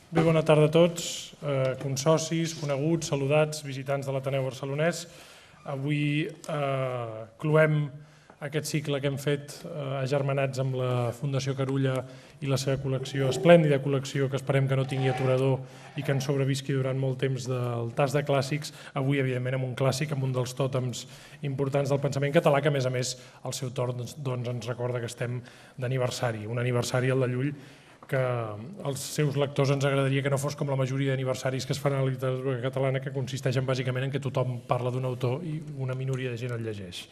Bé, bona tarda a tots, consocis, coneguts, saludats, visitants de l'Ateneu Barcelonès. Avui cloem aquest cicle que hem fet agermanats amb la Fundació Carulla i la seva col·lecció, esplèndida col·lecció que esperem que no tingui aturador i que ens sobrevisqui durant molt temps del tas de clàssics. Avui, evidentment, amb un clàssic, amb un dels tòtems importants del pensament català, que a més, al seu torn ens recorda que estem d'aniversari, un aniversari, el de Llull, que als seus lectors ens agradaria que no fos com la majoria d'aniversaris que es fan a la literatura catalana, que consisteixen bàsicament en que tothom parla d'un autor i una minoria de gent el llegeix.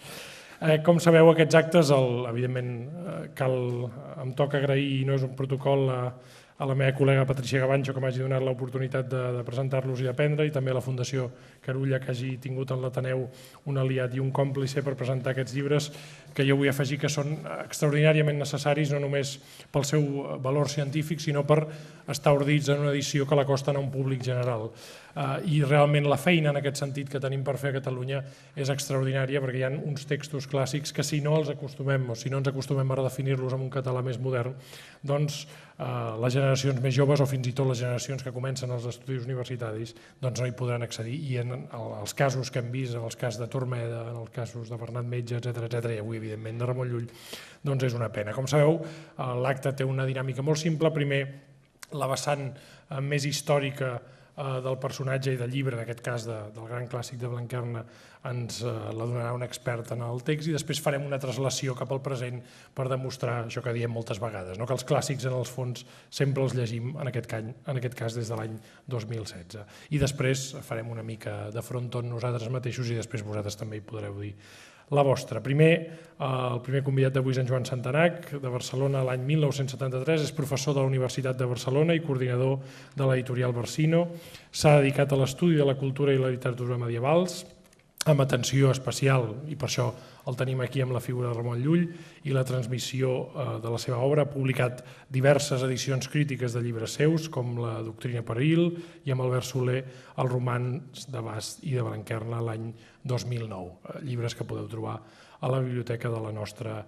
Com sabeu, aquests actes, evidentment, em toca agrair, i no és un protocol, a la meva col·lega Patricia Gavancho, que m'hagi donat l'oportunitat de presentar-los i d'aprendre, i també a la Fundació Carulla, que hagi tingut en l'Ateneu un aliat i un còmplice per presentar aquests llibres, que jo vull afegir que són extraordinàriament necessaris, no només pel seu valor científic, sinó per estar ordits en una edició que l'acosten a un públic general. I realment la feina en aquest sentit que tenim per fer a Catalunya és extraordinària, perquè hi ha uns textos clàssics que si no els acostumem o si no ens acostumem a redefinir-los en un català més modern, doncs les generacions més joves o fins i tot les generacions que comencen els estudis universitaris doncs no hi podran accedir, i en els casos que hem vist, en els casos de Tormeda, en els casos de Bernat Metge, etc., i avui evidentment de Ramon Llull, doncs és una pena. Com sabeu, l'acte té una dinàmica molt simple. Primer, la vessant més històrica del personatge i del llibre, en aquest cas del gran clàssic de Blanquerna, ens la donarà un expert en el text, i després farem una translació cap al present per demostrar això que diem moltes vegades, que els clàssics en els fons sempre els llegim, en aquest cas des de l'any 2016. I després farem una mica de fronton nosaltres mateixos i després vosaltres també hi podreu dir la vostra. El primer convidat d'avui és en Joan Santanac, de Barcelona, l'any 1973, és professor de la Universitat de Barcelona i coordinador de l'editorial Barsino. S'ha dedicat a l'estudi de la cultura i la literatura medievals, amb atenció especial, i per això el tenim aquí amb la figura de Ramon Llull, i la transmissió de la seva obra. Ha publicat diverses edicions crítiques de llibres seus, com la Doctrina Peril, i amb Albert Soler, els romans de Bast i de Blanquerna l'any 2009, llibres que podeu trobar a la biblioteca de la nostra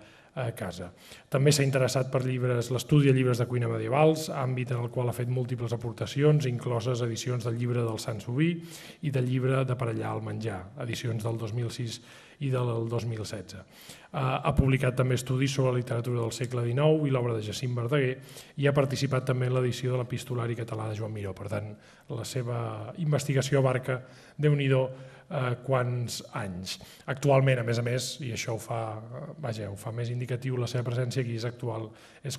casa. També s'ha interessat per l'estudi de llibres de cuina medievals, àmbit en el qual ha fet múltiples aportacions, incloses edicions del llibre del Sant Subí i del llibre d'Aparellar el menjar, edicions del 2006 i del 2016. Ha publicat també estudis sobre la literatura del segle XIX i l'obra de Jacint Verdaguer, i ha participat també en l'edició de l'Epistolari català de Joan Miró. Per tant, la seva investigació abarca, Déu-n'hi-do, quants anys. Actualment, a més, i això ho fa més indicatiu la seva presència aquí, és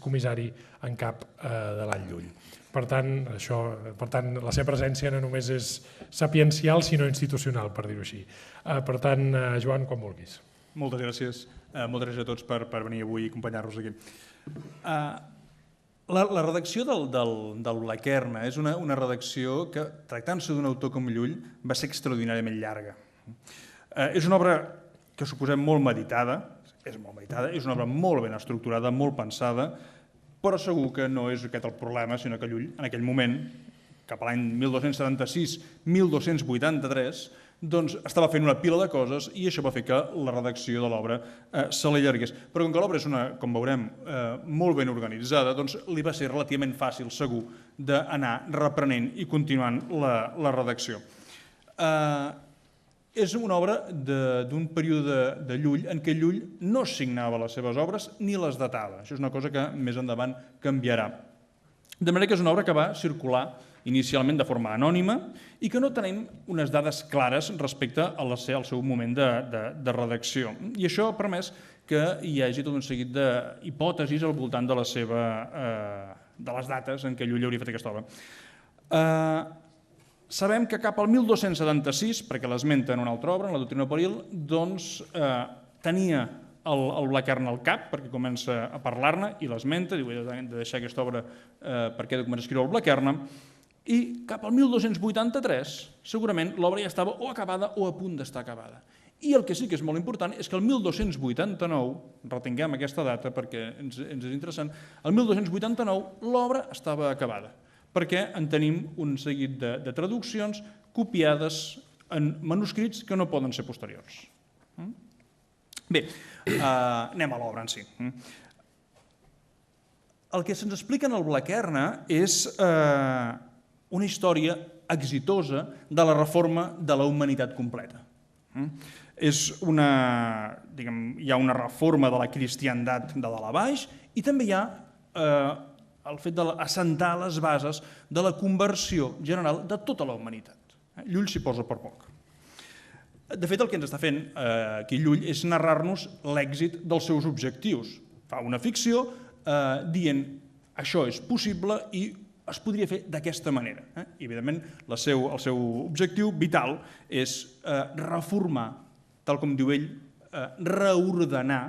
comissari en cap de l'All Llull. Per tant, la seva presència no només és sapiencial, sinó institucional, per dir-ho així. Per tant, Joan, quan vulguis. Moltes gràcies. Moltes gràcies a tots per venir avui i acompanyar-nos aquí. La redacció del Blanquerna és una redacció que, tractant-se d'un autor com Llull, va ser extraordinàriament llarga. És una obra que suposem molt meditada, és una obra molt ben estructurada, molt pensada, però segur que no és aquest el problema, sinó que Llull, en aquell moment, cap a l'any 1276-1283, doncs estava fent una pila de coses, i això va fer que la redacció de l'obra se l'allargués. Però com que l'obra és, com veurem, molt ben organitzada, doncs li va ser relativament fàcil, segur, d'anar reprenent i continuant la redacció. És una obra d'un període de Llull en què Llull no signava les seves obres ni les datava. Això és una cosa que més endavant canviarà. De manera que és una obra que va circular inicialment de forma anònima i que no tenim unes dades clares respecte al seu moment de redacció. I això ha permès que hi hagi tot un seguit d'hipòtesis al voltant de les dates en què Llull hauria fet aquesta obra. Sabem que cap al 1276, perquè l'esmenta en una altra obra, en la Doctrina Peril, doncs tenia el Blanquerna al cap, perquè comença a parlar-ne i l'esmenta, diu, he de deixar aquesta obra perquè he de començar a escriure el Blanquerna, i cap al 1283 segurament l'obra ja estava o acabada o a punt d'estar acabada. I el que sí que és molt important és que el 1289, retinguem aquesta data perquè ens és interessant, el 1289 l'obra estava acabada, perquè en tenim un seguit de traduccions copiades en manuscrits que no poden ser posteriors. Bé, anem a l'obra en si. El que se'ns explica en el Blanquerna és una història exitosa de la reforma de la humanitat completa. Hi ha una reforma de la cristiandat de dalt a baix i també hi ha el fet d'assentar les bases de la conversió general de tota la humanitat. Llull s'hi posa per poc. De fet, el que ens està fent aquí Llull és narrar-nos l'èxit dels seus objectius. Fa una ficció dient això és possible i es podria fer d'aquesta manera. I, evidentment, el seu objectiu vital és reformar, tal com diu ell, reordenar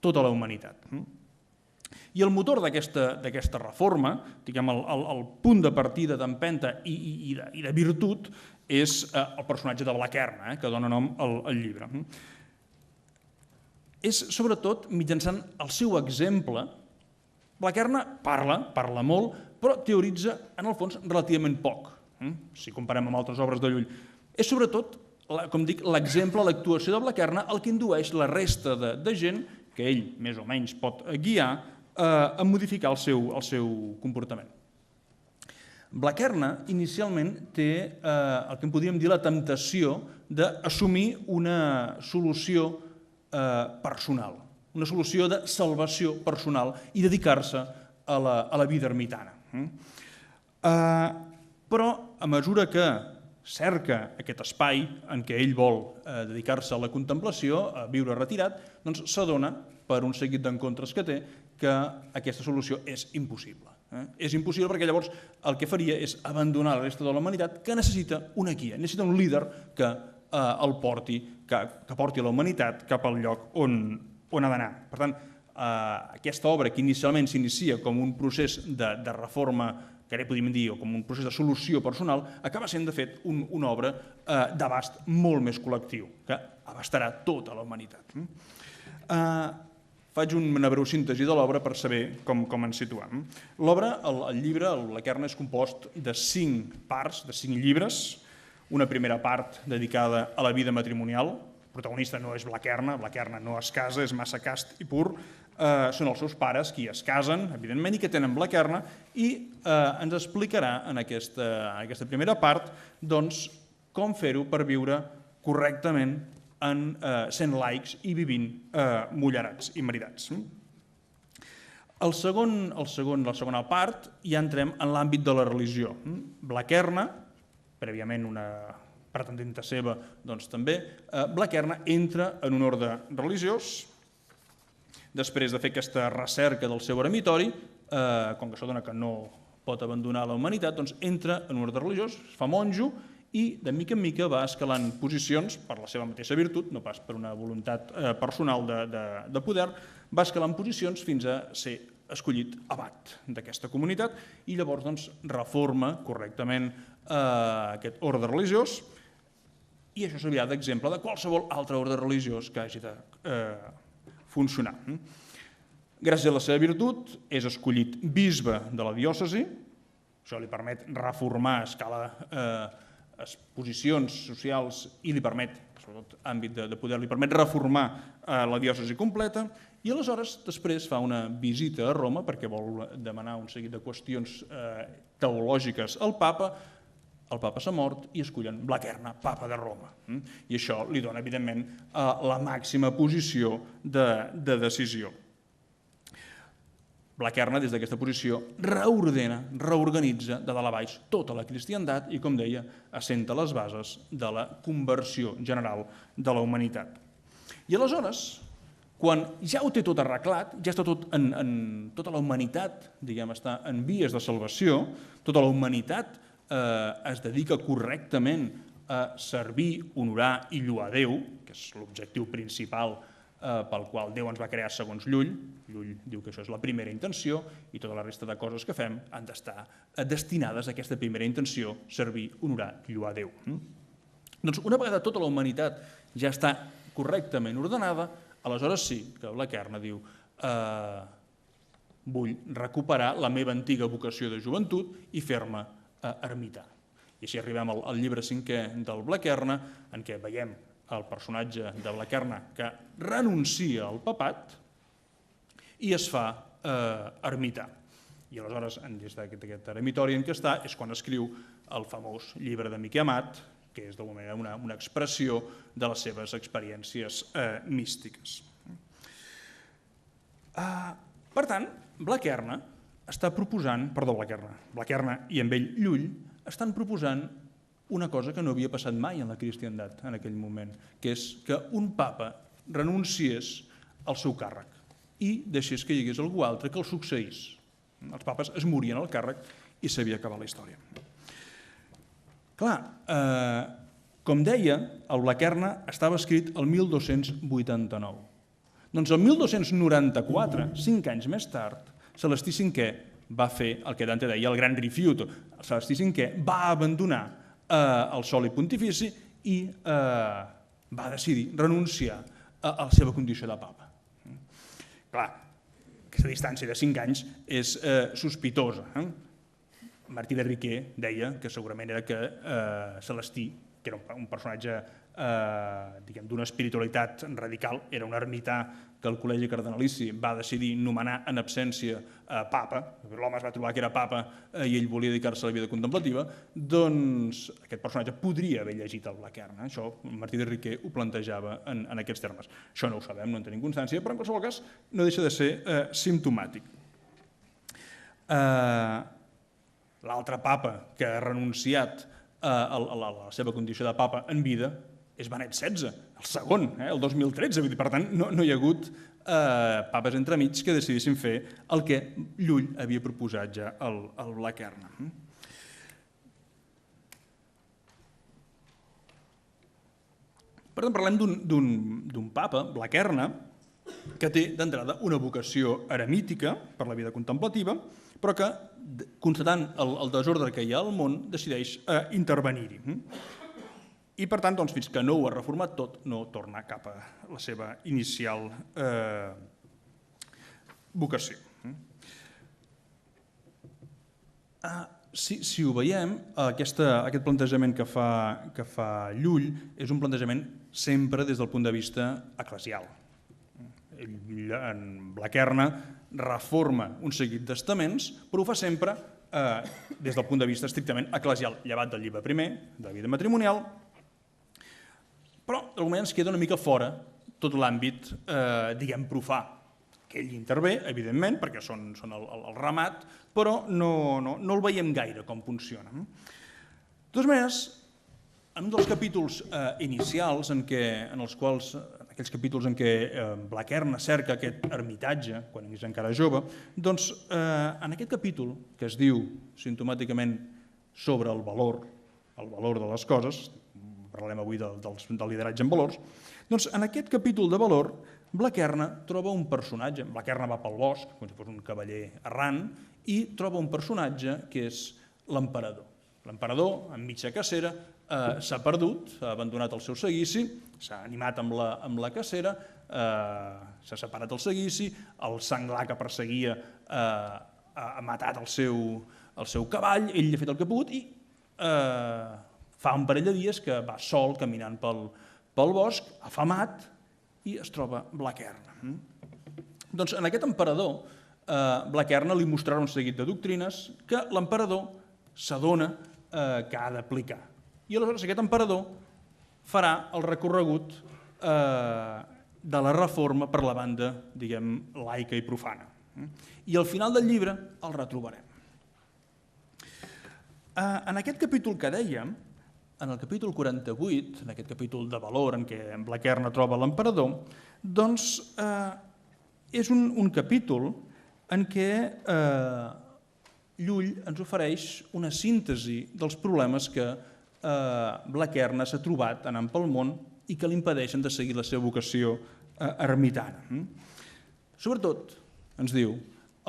tota la humanitat. I el motor d'aquesta reforma, diguem, el punt de partida d'empenta i de virtut, és el personatge de Blaquerna, que dona nom al llibre. És, sobretot, mitjançant el seu exemple. Blaquerna parla molt, però teoritza, en el fons, relativament poc, si comparem amb altres obres de Llull. És, sobretot, com dic, l'exemple, l'actuació de Blaquerna, el que indueix la resta de gent, que ell més o menys pot guiar, a modificar el seu comportament. Blaquerna, inicialment, té el que en podríem dir la temptació d'assumir una solució personal, una solució de salvació personal i dedicar-se a la vida ermitana. Però, a mesura que cerca aquest espai en què ell vol dedicar-se a la contemplació, a viure retirat, doncs s'adona, per un seguit d'encontres que té, que aquesta solució és impossible. És impossible perquè llavors el que faria és abandonar la resta de la humanitat, que necessita una guia, necessita un líder que el porti, que porti la humanitat cap al lloc on ha d'anar. Per tant, aquesta obra, que inicialment s'inicia com un procés de reforma, que ara podríem dir, o com un procés de solució personal, acaba sent, de fet, una obra d'abast molt més col·lectiu, que abastarà tota la humanitat. Faig una breu síntesi de l'obra per saber com ens situem. L'obra, el llibre, el Blaquerna, és compost de 5 parts, de 5 llibres. Una primera part dedicada a la vida matrimonial. El protagonista no és Blaquerna, Blaquerna no es casa, és massa cast i pur. Són els seus pares qui es casen, evidentment, i que tenen Blaquerna, i ens explicarà en aquesta primera part com fer-ho per viure correctament sent laics i vivint mullerats i maridats. La segona part ja entrem en l'àmbit de la religió. Blaquerna, prèviament una pretendenta seva, doncs també, Blaquerna entra en un orde religiós, després de fer aquesta recerca del seu eremitori, com que s'adona que no pot abandonar la humanitat, doncs entra en un orde religiós, es fa monjo, i de mica en mica va escalant posicions per la seva mateixa virtut, no pas per una voluntat personal de poder, va escalant posicions fins a ser escollit abat d'aquesta comunitat i llavors reforma correctament aquest orde religiós i això servirà d'exemple de qualsevol altre orde religiós que hagi de funcionar. Gràcies a la seva virtut és escollit bisbe de la diòcesi, això li permet reformar a escala posicions socials i li permet, sobretot àmbit de poder, li permet reformar la diòcesi completa i aleshores després fa una visita a Roma perquè vol demanar un seguit de qüestions teològiques al papa. El papa s'ha mort i escullen Blaquerna, papa de Roma. I això li dona, evidentment, la màxima posició de decisió. Blaquerna, des d'aquesta posició, reorganitza de dalt a baix tota la cristiandat i, com deia, assenta les bases de la conversió general de la humanitat. I aleshores, quan ja ho té tot arreglat, ja està tot tota la humanitat, diguem, està en vies de salvació, tota la humanitat es dedica correctament a servir, honorar i lloar Déu, que és l'objectiu principal pel qual Déu ens va crear segons Llull. Llull diu que això és la primera intenció i tota la resta de coses que fem han d'estar destinades a aquesta primera intenció, servir, honorar i lloar Déu. Doncs una vegada tota la humanitat ja està correctament ordenada, aleshores sí que Blaquerna diu vull recuperar la meva antiga vocació de joventut i fer-me ermità. I així arribem al llibre 5è del Blaquerna, en què veiem el personatge de Blaquerna que renuncia al papat i es fa ermità. I aleshores, des d'aquest eremitori en què està, és quan escriu el famós llibre de Miquel Amat, que és d'alguna manera una expressió de les seves experiències místiques. Per tant, Blaquerna i amb ell Llull estan proposant una cosa que no havia passat mai en la cristiandat en aquell moment, que és que un papa renunciés al seu càrrec i deixés que hi hagués algú altre que el succeís. Els papes es morien al càrrec i s'havia acabat la història. Clar, com deia, el Blaquerna estava escrit el 1289. Doncs el 1294, 5 anys més tard, Celestí V va fer el que Dante deia el gran rifiuto. Celestí V va abandonar el soli pontifici i va decidir renunciar a la seva condició de papa. Clar, aquesta distància de 5 anys és sospitosa. Martí de Riquer deia que segurament era que Celestí, que era un personatge d'una espiritualitat radical, era un ermità que el Col·legi Cardenalici va decidir nomenar en absència papa, l'home es va trobar que era papa i ell volia dedicar-se a la vida contemplativa, doncs aquest personatge podria haver llegit el Blaquerna. Això Martí de Riquer ho plantejava en aquests termes. Això no ho sabem, no en tenim constància, però en qualsevol cas no deixa de ser simptomàtic. L'altre papa que ha renunciat a la seva condició de papa en vida és Benet XVI, el segon, el 2013. Per tant, no hi ha hagut papes entremig que decidissin fer el que Llull havia proposat ja al Blaquerna. Per tant, parlem d'un papa, Blaquerna, que té d'entrada una vocació eremítica per la vida contemplativa, però que, constatant el desordre que hi ha al món, decideix intervenir-hi. I, per tant, fins que no ho ha reformat tot, no torna cap a la seva inicial vocació. Si ho veiem, aquest plantejament que fa Llull és un plantejament sempre des del punt de vista eclesial. En Blaquerna reforma un seguit d'estaments, però ho fa sempre des del punt de vista estrictament eclesial, llevat del llibre primer, de la vida matrimonial, però d'alguna manera ens queda una mica fora tot l'àmbit, diguem, profà, que ell intervé, evidentment, perquè són el ramat, però no el veiem gaire com funciona. De totes maneres, en un dels capítols inicials, aquells capítols en què Blaquerna cerca aquest ermitatge, quan és encara jove, doncs en aquest capítol, que es diu simptomàticament sobre el valor de les coses, parlem avui del lideratge en valors, doncs en aquest capítol de valor Blaquerna troba un personatge, Blaquerna va pel bosc, com si fos un cavaller errant, i troba un personatge que és l'emperador. L'emperador, enmig de cacera, s'ha perdut, ha abandonat el seu seguici, s'ha animat amb la cacera, s'ha separat el seguici, el senglar que perseguia ha matat el seu cavall, ell ha fet el que ha pogut i fa un parell de dies que va sol caminant pel bosc, afamat, i es troba Blaquerna. Doncs en aquest emperador, Blaquerna li mostrarà un seguit de doctrines que l'emperador s'adona que ha d'aplicar. I aleshores aquest emperador farà el recorregut de la reforma per la banda, diguem, laica i profana. I al final del llibre el retrobarem. En aquest capítol que dèiem, en el capítol 48, en aquest capítol de valor en què Blaquerna troba l'emperador, doncs és un capítol en què Llull ens ofereix una síntesi dels problemes que Blaquerna s'ha trobat anant pel món i que li impedeixen de seguir la seva vocació ermitana. Sobretot, ens diu,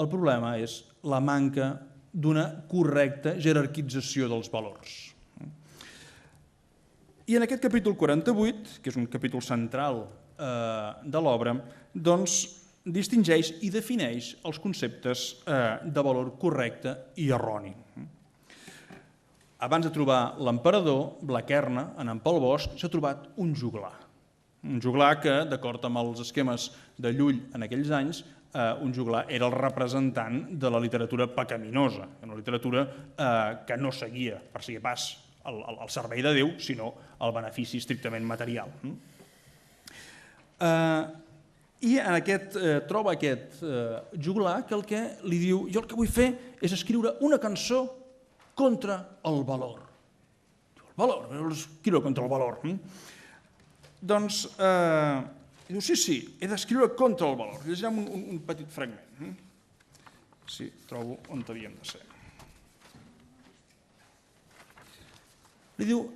el problema és la manca d'una correcta jerarquització dels valors. I en aquest capítol 48, que és un capítol central de l'obra, doncs distingeix i defineix els conceptes de valor correcte i erroni. Abans de trobar l'emperador, Blaquerna, anant pel bosc, s'ha trobat un joglar. Un joglar que, d'acord amb els esquemes de Llull en aquells anys, un joglar era el representant de la literatura pecaminosa, una literatura que no seguia, per seguir pas, el servei de Déu, sinó el benefici estrictament material. I troba aquest joglar que el que li diu: jo el que vull fer és escriure una cançó contra el valor. El valor, escriure contra el valor. Doncs diu: sí, he d'escriure contra el valor. Llegirem un petit fragment. Sí, trobo on havíem de ser. Li diu: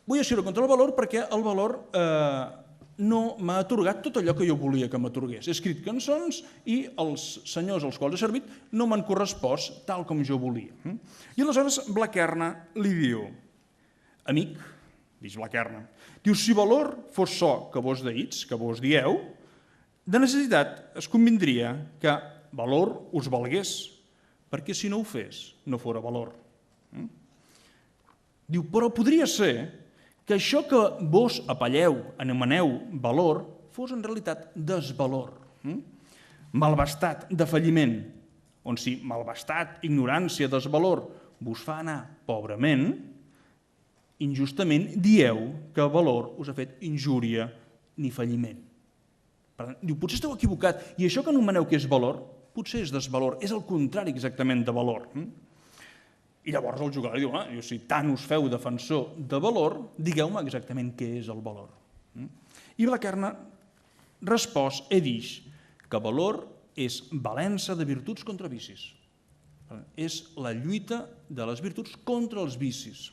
vull escriure contra el valor perquè el valor no m'ha atorgat tot allò que jo volia que m'atorgués. He escrit cançons i els senyors als quals he servit no m'han correspost tal com jo volia. I aleshores Blaquerna li diu: amic, diu Blaquerna, diu: si valor fos ço que vos deïts, que vos dieu, de necessitat es convindria que valor us valgués, perquè si no ho fes no fora valor. Diu: però podria ser que això que vos apalleu, anomeneu valor, fos en realitat desvalor, malvestat, defalliment, on si malvestat, ignorància, desvalor vos fa anar pobrament, injustament dieu que valor us ha fet injúria ni falliment. Per tant, diu: potser esteu equivocat, i això que anomeneu que és valor, potser és desvalor, és el contrari exactament de valor. I llavors el joglar diu: si tant us feu defensor de valor, digueu-me exactament què és el valor. I Blaquerna respòs e dix que valor és valença de virtuts contra vicis. És la lluita de les virtuts contra els vicis.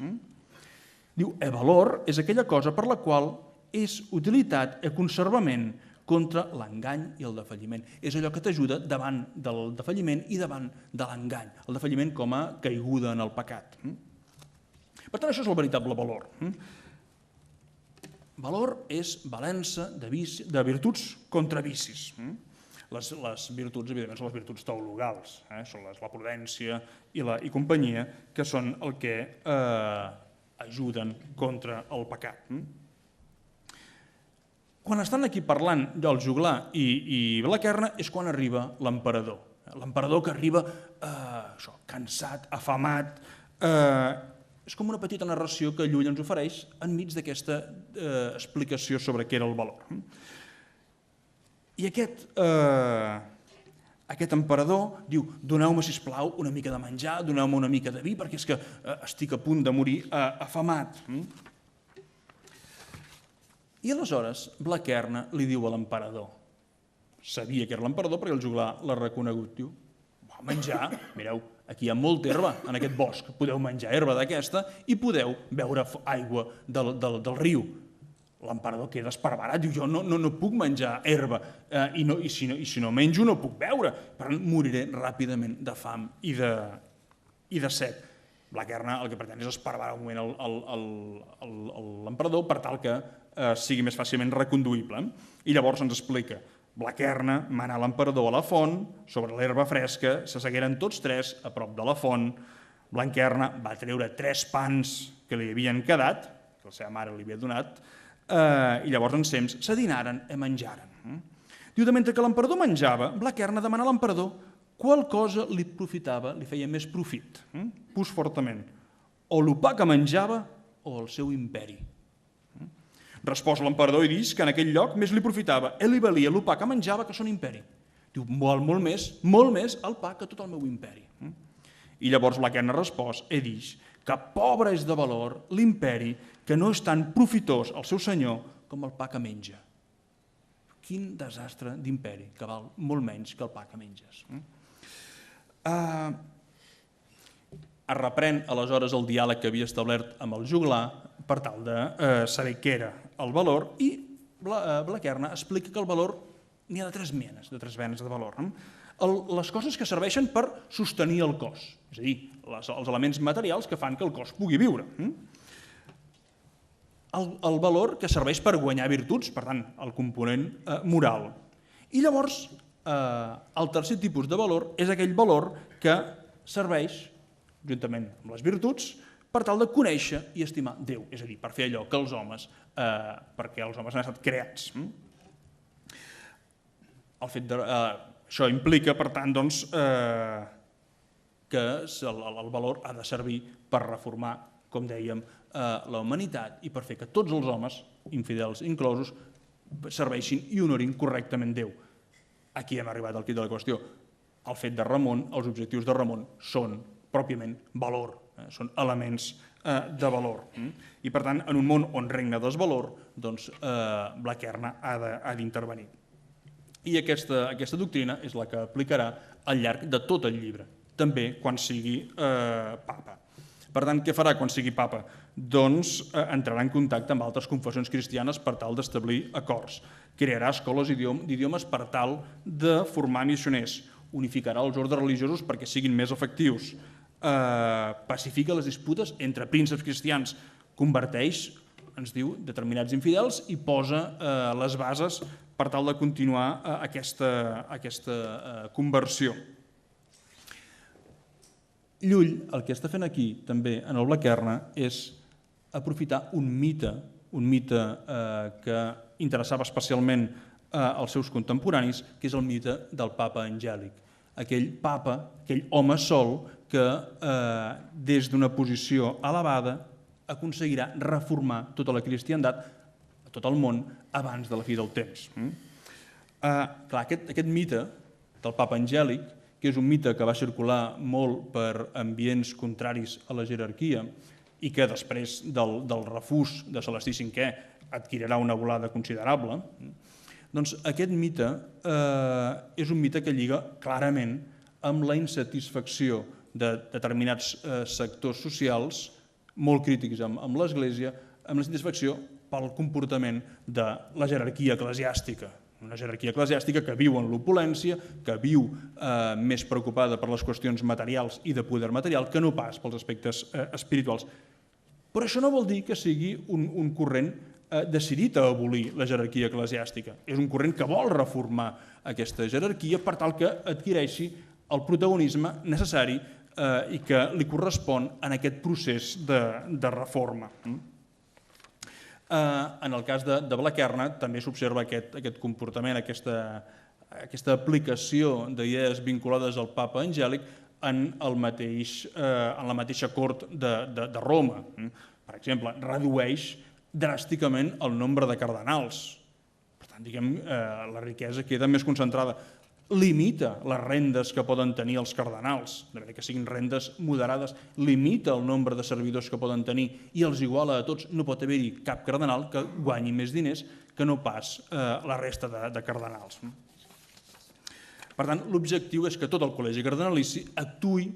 Diu: valor és aquella cosa per la qual és utilitat e conservament contra l'engany i el defalliment. És allò que t'ajuda davant del defalliment i davant de l'engany. El defalliment com a caiguda en el pecat. Per tant, això és el veritable valor. Valor és valença de virtuts contra vicis. Les virtuts, evidentment, són les virtuts teologals. Són la prudència i companyia, que són el que ajuden contra el pecat. Quan estan aquí parlant del joglar i Blaquerna és quan arriba l'emperador. L'emperador que arriba cansat, afamat. És com una petita narració que Llull ens ofereix enmig d'aquesta explicació sobre què era el valor. I aquest emperador diu: doneu-me, sisplau, una mica de menjar, doneu-me una mica de vi, perquè és que estic a punt de morir afamat. I aleshores Blaquerna li diu a l'emperador, sabia que era l'emperador perquè el joglar l'ha reconegut, diu: menjar, mireu, aquí hi ha molta herba en aquest bosc, podeu menjar herba d'aquesta i podeu beure aigua del riu. L'emperador queda esparverat, diu: jo no puc menjar herba i si no menjo no puc beure, per tant moriré ràpidament de fam i de set. Blaquerna el que pretén és esparverar un moment l'emperador per tal que sigui més fàcilment reconduïble. I llavors ens explica: Blaquerna manà l'emperador a la font, sobre l'herba fresca, s'assegueren tots tres a prop de la font. Blaquerna va treure 3 pans que li havien quedat, que la seva mare li havia donat, i llavors ensems s'adinaren i menjaren. Diu: de mentre que l'emperador menjava, Blaquerna demanà a l'emperador qual cosa li profitava, li feia més profit, pus fortament, o l'opar que menjava o el seu imperi. Respòs l'emperador i dix que en aquell lloc més li profitava, li valia l'opar que menjava que son imperi. Diu: molt més el pa que tot el meu imperi. I llavors Blaquerna respòs i dix que pobre és de valor l'imperi que no és tan profitós al seu senyor com el pa que menja. Quin desastre d'imperi, que val molt menys que el pa que menges. Es reprèn aleshores el diàleg que havia establert amb el joglar per tal de saber què era el valor, i Blaquerna explica que el valor n'hi ha de 3 menes, de 3 venes de valor. Les coses que serveixen per sostenir el cos, és a dir, els elements materials que fan que el cos pugui viure. El valor que serveix per guanyar virtuts, per tant, el component moral. I llavors, el tercer tipus de valor és aquell valor que serveix, juntament amb les virtuts, per tal de conèixer i estimar Déu, és a dir, per fer allò que els homes, perquè els homes han estat creats. El fet de... Això implica, per tant, que el valor ha de servir per reformar, com dèiem, la humanitat i per fer que tots els homes, infidels inclosos, serveixin i honorin correctament Déu. Aquí hem arribat al quid de la qüestió. El fet de Ramon, els objectius de Ramon són pròpiament valor, són elements de valor. I per tant, en un món on regna desvalor, Blaquerna ha d'intervenir. I aquesta doctrina és la que aplicarà al llarg de tot el llibre, també quan sigui papa. Per tant, què farà quan sigui papa? Doncs entrarà en contacte amb altres confessions cristianes per tal d'establir acords. Crearà escoles d'idiomes per tal de formar missioners. Unificarà els ordres religiosos perquè siguin més efectius. Pacifica les disputes entre prínceps cristians. Converteix, ens diu, determinats infidels i posa les bases per tal de continuar aquesta conversió. Llull el que està fent aquí, també, en el Blaquerna, és aprofitar un mite que interessava especialment als seus contemporanis, que és el mite del papa angèlic. Aquell papa, aquell home sol, que des d'una posició elevada aconseguirà reformar tota la cristiandat a tot el món abans de la fi del temps. Clar, aquest mite del papa angèlic, que és un mite que va circular molt per ambients contraris a la jerarquia i que després del refús de Celestí V adquirirà una volada considerable, doncs aquest mite és un mite que lliga clarament amb la insatisfacció de determinats sectors socials molt crítics amb l'Església, amb la insatisfacció pel comportament de la jerarquia eclesiàstica. Una jerarquia eclesiàstica que viu en l'opulència, que viu més preocupada per les qüestions materials i de poder material que no pas pels aspectes espirituals. Però això no vol dir que sigui un corrent decidit a abolir la jerarquia eclesiàstica. És un corrent que vol reformar aquesta jerarquia per tal que adquireixi el protagonisme necessari i que li correspon en aquest procés de reforma. En el cas de Blaquerna també s'observa aquest comportament, aquesta aplicació d'idees vinculades al papa angèlic en la mateixa cort de Roma. Per exemple, redueix dràsticament el nombre de cardenals. Per tant, diguem, la riquesa queda més concentrada. Limita les rendes que poden tenir els cardenals, de manera que siguin rendes moderades, limita el nombre de servidors que poden tenir i els iguala a tots. No pot haver-hi cap cardenal que guanyi més diners que no pas la resta de cardenals. Per tant, l'objectiu és que tot el col·legi cardenalici actuï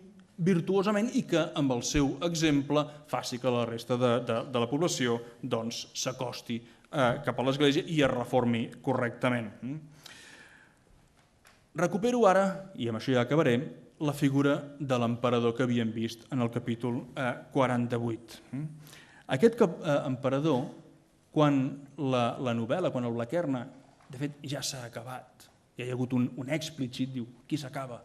virtuosament i que amb el seu exemple faci que la resta de la població s'acosti cap a l'Església i es reformi correctament. Recupero ara, i amb això ja acabaré, la figura de l'emperador que havíem vist en el capítol 48. Aquest emperador, quan la novel·la, quan el Blaquerna, de fet ja s'ha acabat, ja hi ha hagut un explícit, diu, aquí s'acaba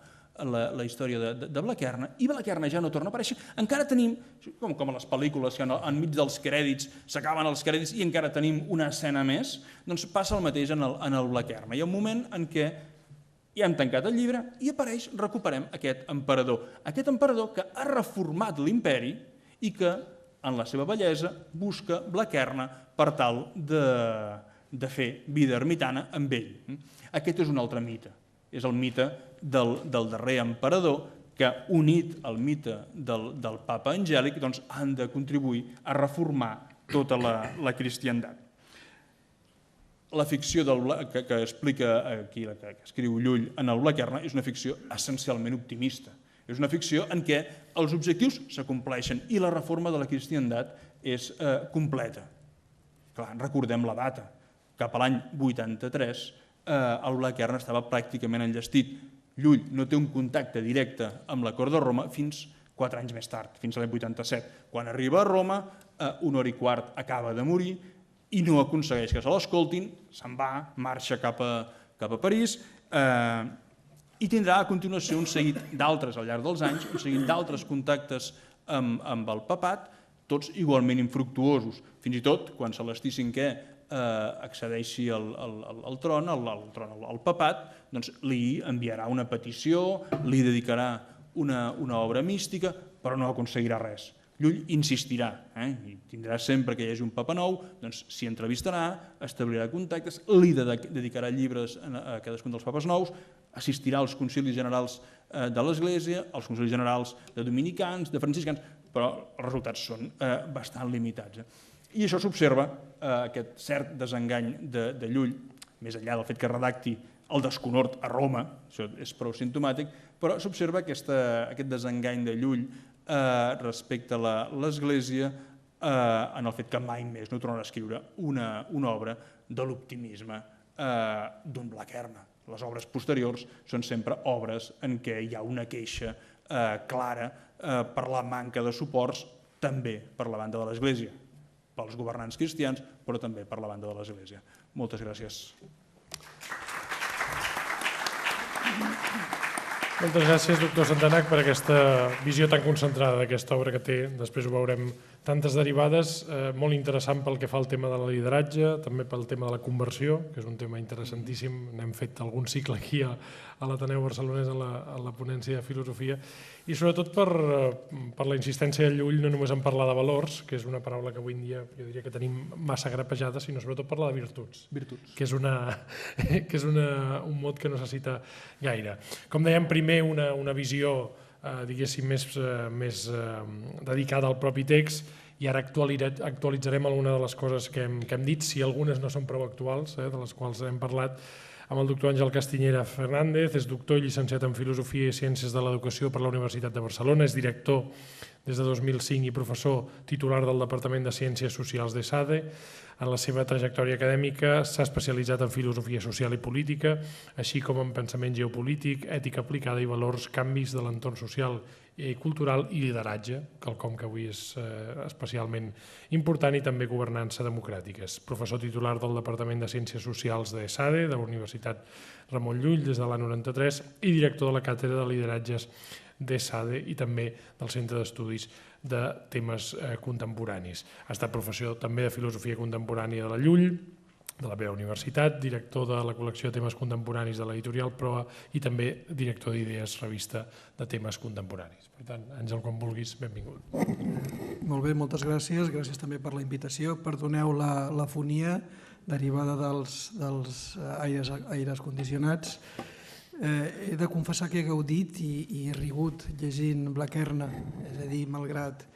la història de Blaquerna, i Blaquerna ja no torna a aparèixer. Encara tenim, com a les pel·lícules, que enmig dels crèdits s'acaben els crèdits i encara tenim una escena més, doncs passa el mateix en el Blaquerna. Hi ha un moment en què ja hem tancat el llibre i apareix, recuperem aquest emperador que ha reformat l'imperi i que, en la seva bellesa, busca Blaquerna per tal de fer vida ermitana amb ell. Aquest és un altre mite, és el mite del darrer emperador que, unit al mite del papa angèlic, han de contribuir a reformar tota la cristiandat. La ficció que explica aquí, que escriu Llull en el Blaquerna, és una ficció essencialment optimista. És una ficció en què els objectius s'acompleixen i la reforma de la cristiandat és completa. Clar, recordem la data. Cap a l'any 83, el Blaquerna estava pràcticament enllestit. Llull no té un contacte directe amb la cort de Roma fins 4 anys més tard, fins a l'any 87. Quan arriba a Roma, Honori IV acaba de morir, i no aconsegueix que se l'escoltin, se'n va, marxa cap a París i tindrà a continuació un seguit d'altres al llarg dels anys, un seguit d'altres contactes amb el papat, tots igualment infructuosos. Fins i tot, quan Celestí V accedeixi al tron, al papat, doncs li enviarà una petició, li dedicarà una obra mística, però no aconseguirà res. Llull insistirà, i tindrà sempre que hi hagi un papa nou, doncs s'hi entrevistarà, establirà contactes, li dedicarà llibres a cadascun dels papes nous, assistirà als concilis generals de l'Església, als concilis generals de dominicans, de franciscans, però els resultats són bastant limitats. I això s'observa, aquest cert desengany de Llull, més enllà del fet que redacti el desconhort a Roma, això és prou simptomàtic, però s'observa aquest desengany de Llull respecte a l'Església en el fet que mai més no tornarà a escriure una obra de l'optimisme d'un Blaquerna. Les obres posteriors són sempre obres en què hi ha una queixa clara per la manca de suports també per la banda de l'Església, pels governants cristians, però també per la banda de l'Església. Moltes gràcies. Moltes gràcies, doctor Santanac, per aquesta visió tan concentrada d'aquesta obra que té. Després ho veurem, tantes derivades, molt interessant pel que fa al tema del lideratge, també pel tema de la conversió, que és un tema interessantíssim. N'hem fet algun cicle aquí a l'Ateneu Barcelonès en la ponència de filosofia, i sobretot per la insistència de Llull no només en parlar de valors, que és una paraula que avui en dia jo diria que tenim massa grapejada, sinó sobretot parlar de virtuts, que és un mot que no se cita gaire. Com dèiem, primer una visió, diguéssim, més dedicada al propi text, i ara actualitzarem alguna de les coses que hem dit, si algunes no són prou actuals, de les quals hem parlat, amb el doctor Àngel Castiñera Fernández. És doctor i llicenciat en Filosofia i Ciències de l'Educació per la Universitat de Barcelona, és director des de 2005 i professor titular del Departament de Ciències Socials d'ESADE. En la seva trajectòria acadèmica s'ha especialitzat en filosofia social i política, així com en pensament geopolític, ètica aplicada i valors, canvis de l'entorn social i cultural i lideratge, quelcom que avui és especialment important, i també governança democràtiques. Professor titular del Departament de Ciències Socials d'ESADE, de la Universitat Ramon Llull, des de l'any 93, i director de la Càtedra de Lideratges d'ESADE i també del Centre d'Estudis de Temes Contemporanis. Ha estat professor també de Filosofia Contemporània de la Llull, de la meva universitat, director de la col·lecció de temes contemporanis de l'editorial Proa i també director d'Idees, revista de temes contemporanis. Per tant, Àngel, quan vulguis, benvingut. Molt bé, moltes gràcies. Gràcies també per la invitació. Perdoneu la fonia derivada dels aires condicionats. He de confessar que he gaudit i he rigut llegint Blaquerna, és a dir, malgrat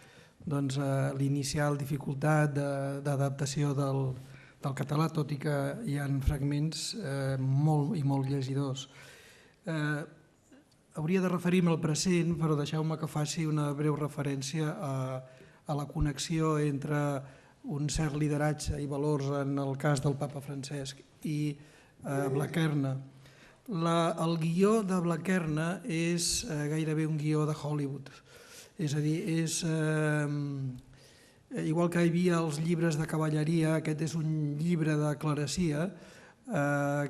l'inicial dificultat d'adaptació del català, tot i que hi ha fragments molt i molt llegidors. Hauria de referir-me al present, però deixeu-me que faci una breu referència a la connexió entre un cert lideratge i valors en el cas del papa Francesc i Blaquerna. El guió de Blaquerna és gairebé un guió de Hollywood, és a dir, igual que hi havia els llibres de cavalleria, aquest és un llibre de clerecia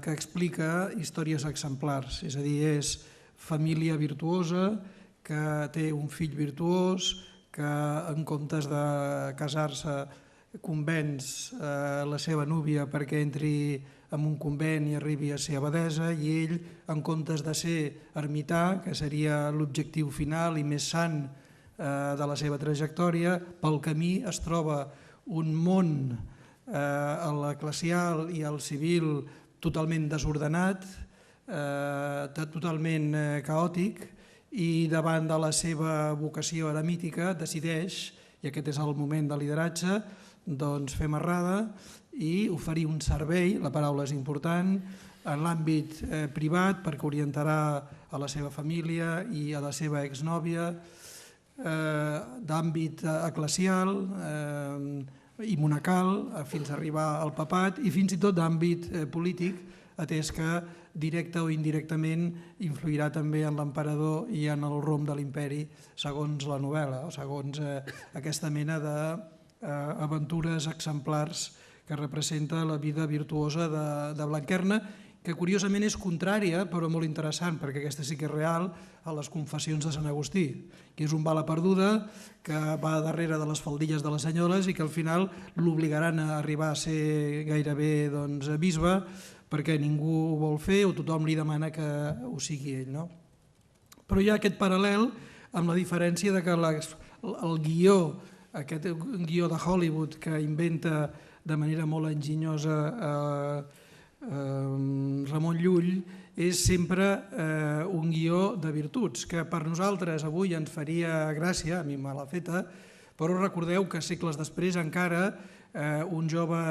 que explica històries exemplars, és a dir, és família virtuosa que té un fill virtuós, que en comptes de casar-se convenç la seva núvia perquè entri en un convent i arribi a ser abadesa, i ell, en comptes de ser ermità, que seria l'objectiu final i més sant de la seva trajectòria, pel camí es troba un món, l'eclesial i el civil, totalment desordenat, totalment caòtic, i davant de la seva vocació eremítica decideix, i aquest és el moment de lideratge, doncs fer marrada i oferir un servei, la paraula és important, en l'àmbit privat perquè orientarà a la seva família i a la seva exnòvia, d'àmbit eclesial i monacal fins a arribar al papat, i fins i tot d'àmbit polític, atès que directe o indirectament influirà també en l'emperador i en el rumb de l'imperi, segons la novel·la, o segons aquesta mena d'aventures exemplars que representa la vida virtuosa de Blaquerna, que curiosament és contrària, però molt interessant, perquè aquesta sí que és real, a les confessions de Sant Agustí, que és un bala perduda que va darrere de les faldilles de les senyores i que al final l'obligaran a arribar a ser gairebé bisbe, perquè ningú ho vol fer o tothom li demana que ho sigui ell. No? Però hi ha aquest paral·lel amb la diferència de que el guió, aquest guió de Hollywood que inventa de manera molt enginyosa Ramon Llull, és sempre un guió de virtuts, que per nosaltres avui ens faria gràcia, a mi me l'ha feta, però recordeu que segles després encara un jove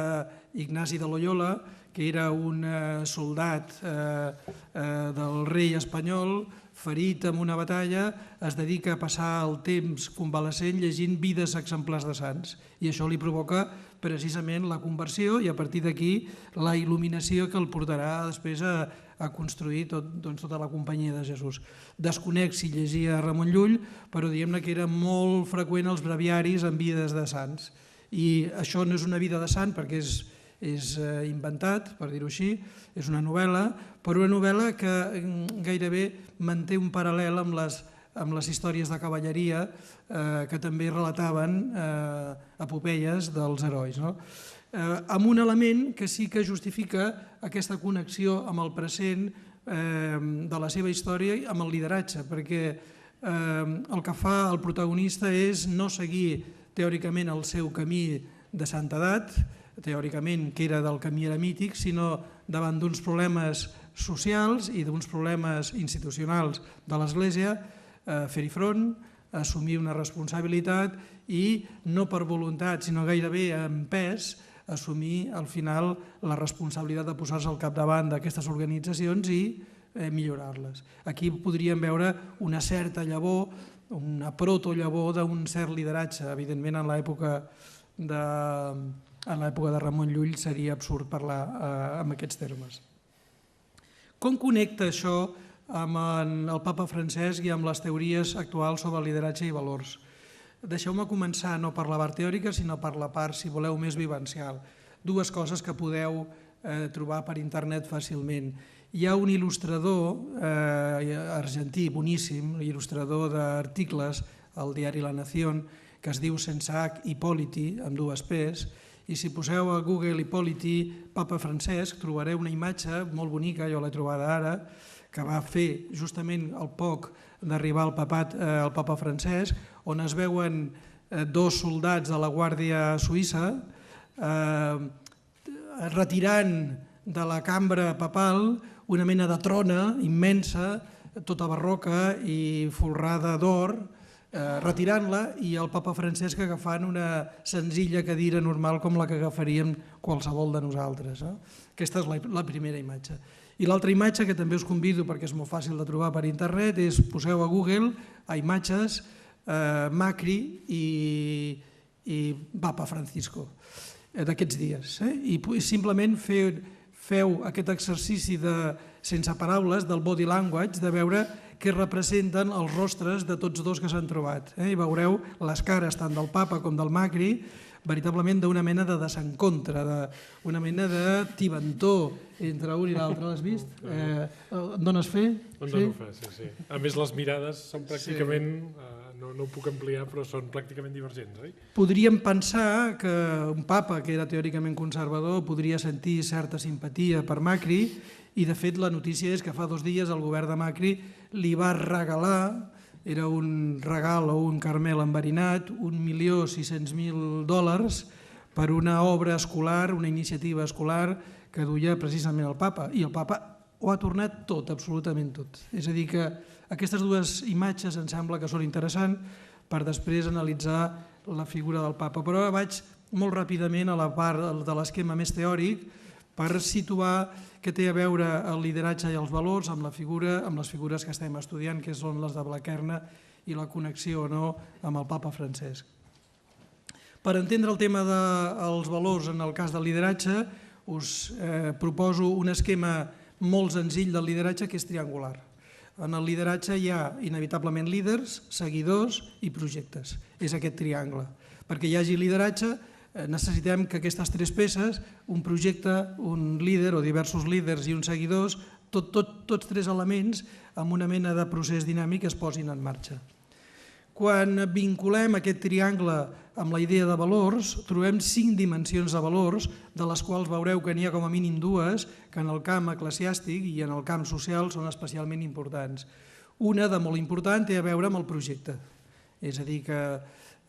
Ignasi de Loyola, que era un soldat del rei espanyol, ferit en una batalla, es dedica a passar el temps convalescent llegint vides exemplars de sants. I això li provoca precisament la conversió i a partir d'aquí la il·luminació que el portarà després a construir tota la companyia de Jesús. Desconec si llegia Ramon Llull, però diguem-ne que era molt freqüent els breviaris en vides de sants. I això no és una vida de sant perquè és inventat, per dir-ho així, és una novel·la, però una novel·la que gairebé manté un paral·lel amb les històries de cavalleria que també relataven epopeies dels herois. Amb un element que sí que justifica aquesta connexió amb el present de la seva història i amb el lideratge, perquè el que fa el protagonista és no seguir teòricament el seu camí de santedat, teòricament que era del camí eremític, sinó davant d'uns problemes socials i d'uns problemes institucionals de l'Església, fer-hi front, assumir una responsabilitat i no per voluntat, sinó gairebé amb pes, assumir al final la responsabilitat de posar-se al capdavant d'aquestes organitzacions i millorar-les. Aquí podríem veure una certa llavor, una protollavor d'un cert lideratge. Evidentment, en l'època de Ramon Llull seria absurd parlar en aquests termes. Com connecta això amb el papa Francesc i amb les teories actuals sobre lideratge i valors? Deixeu-me començar no per la part teòrica, sinó per la part, si voleu, més vivencial. Dues coses que podeu trobar per internet fàcilment. Hi ha un il·lustrador argentí boníssim, il·lustrador d'articles al diari La Nación, que es diu sense H Hipóliti, amb dues P's, i si poseu a Google Hipóliti Papa Francesc trobareu una imatge molt bonica, jo l'he trobada ara, que va fer justament al poc d'arribar al papat el papa Francesc, on es veuen dos soldats de la Guàrdia Suïssa retirant de la cambra papal una mena de trona immensa, tota barroca i folrada d'or, retirant-la i el papa Francesc agafant una senzilla cadira normal com la que agafaríem qualsevol de nosaltres. Aquesta és la primera imatge. I l'altra imatge, que també us convido perquè és molt fàcil de trobar per internet, és poseu a Google a imatges Macri i Papa Francisco d'aquests dies. I simplement feu aquest exercici sense paraules del body language, de veure què representen els rostres de tots dos que s'han trobat. I veureu les cares tant del papa com del Macri veritablement d'una mena de desencontre, d'una mena de tibantó entre un i l'altre. L'has vist? Em dones fe? Em dono fe, sí. A més, les mirades són pràcticament, no ho puc ampliar, però són pràcticament divergents, oi? Podríem pensar que un papa que era teòricament conservador podria sentir certa simpatia per Macri i, de fet, la notícia és que fa 2 dies el govern de Macri li va regalar, era un regal o un caramel enverinat, $1.600.000 per una obra escolar, una iniciativa escolar que duia precisament el papa. I el papa ho ha tornat tot, absolutament tot. És a dir, que aquestes dues imatges em sembla que són interessants per després analitzar la figura del papa. Però ara vaig molt ràpidament a la part de l'esquema més teòric per situar què té a veure el lideratge i els valors amb les figures que estem estudiant, que són les de Blaquerna i la connexió o no amb el papa Francesc. Per entendre el tema dels valors en el cas del lideratge, us proposo un esquema molt senzill del lideratge que és triangular. En el lideratge hi ha inevitablement líders, seguidors i projectes. És aquest triangle. Perquè hi hagi lideratge necessitem que aquestes 3 peces, un projecte, un líder o diversos líders i uns seguidors, tots 3 elements amb una mena de procés dinàmic es posin en marxa. Quan vinculem aquest triangle amb la idea de valors, trobem 5 dimensions de valors, de les quals veureu que n'hi ha com a mínim 2 que en el camp eclesiàstic i en el camp social són especialment importants. Una de molt important té a veure amb el projecte, és a dir, que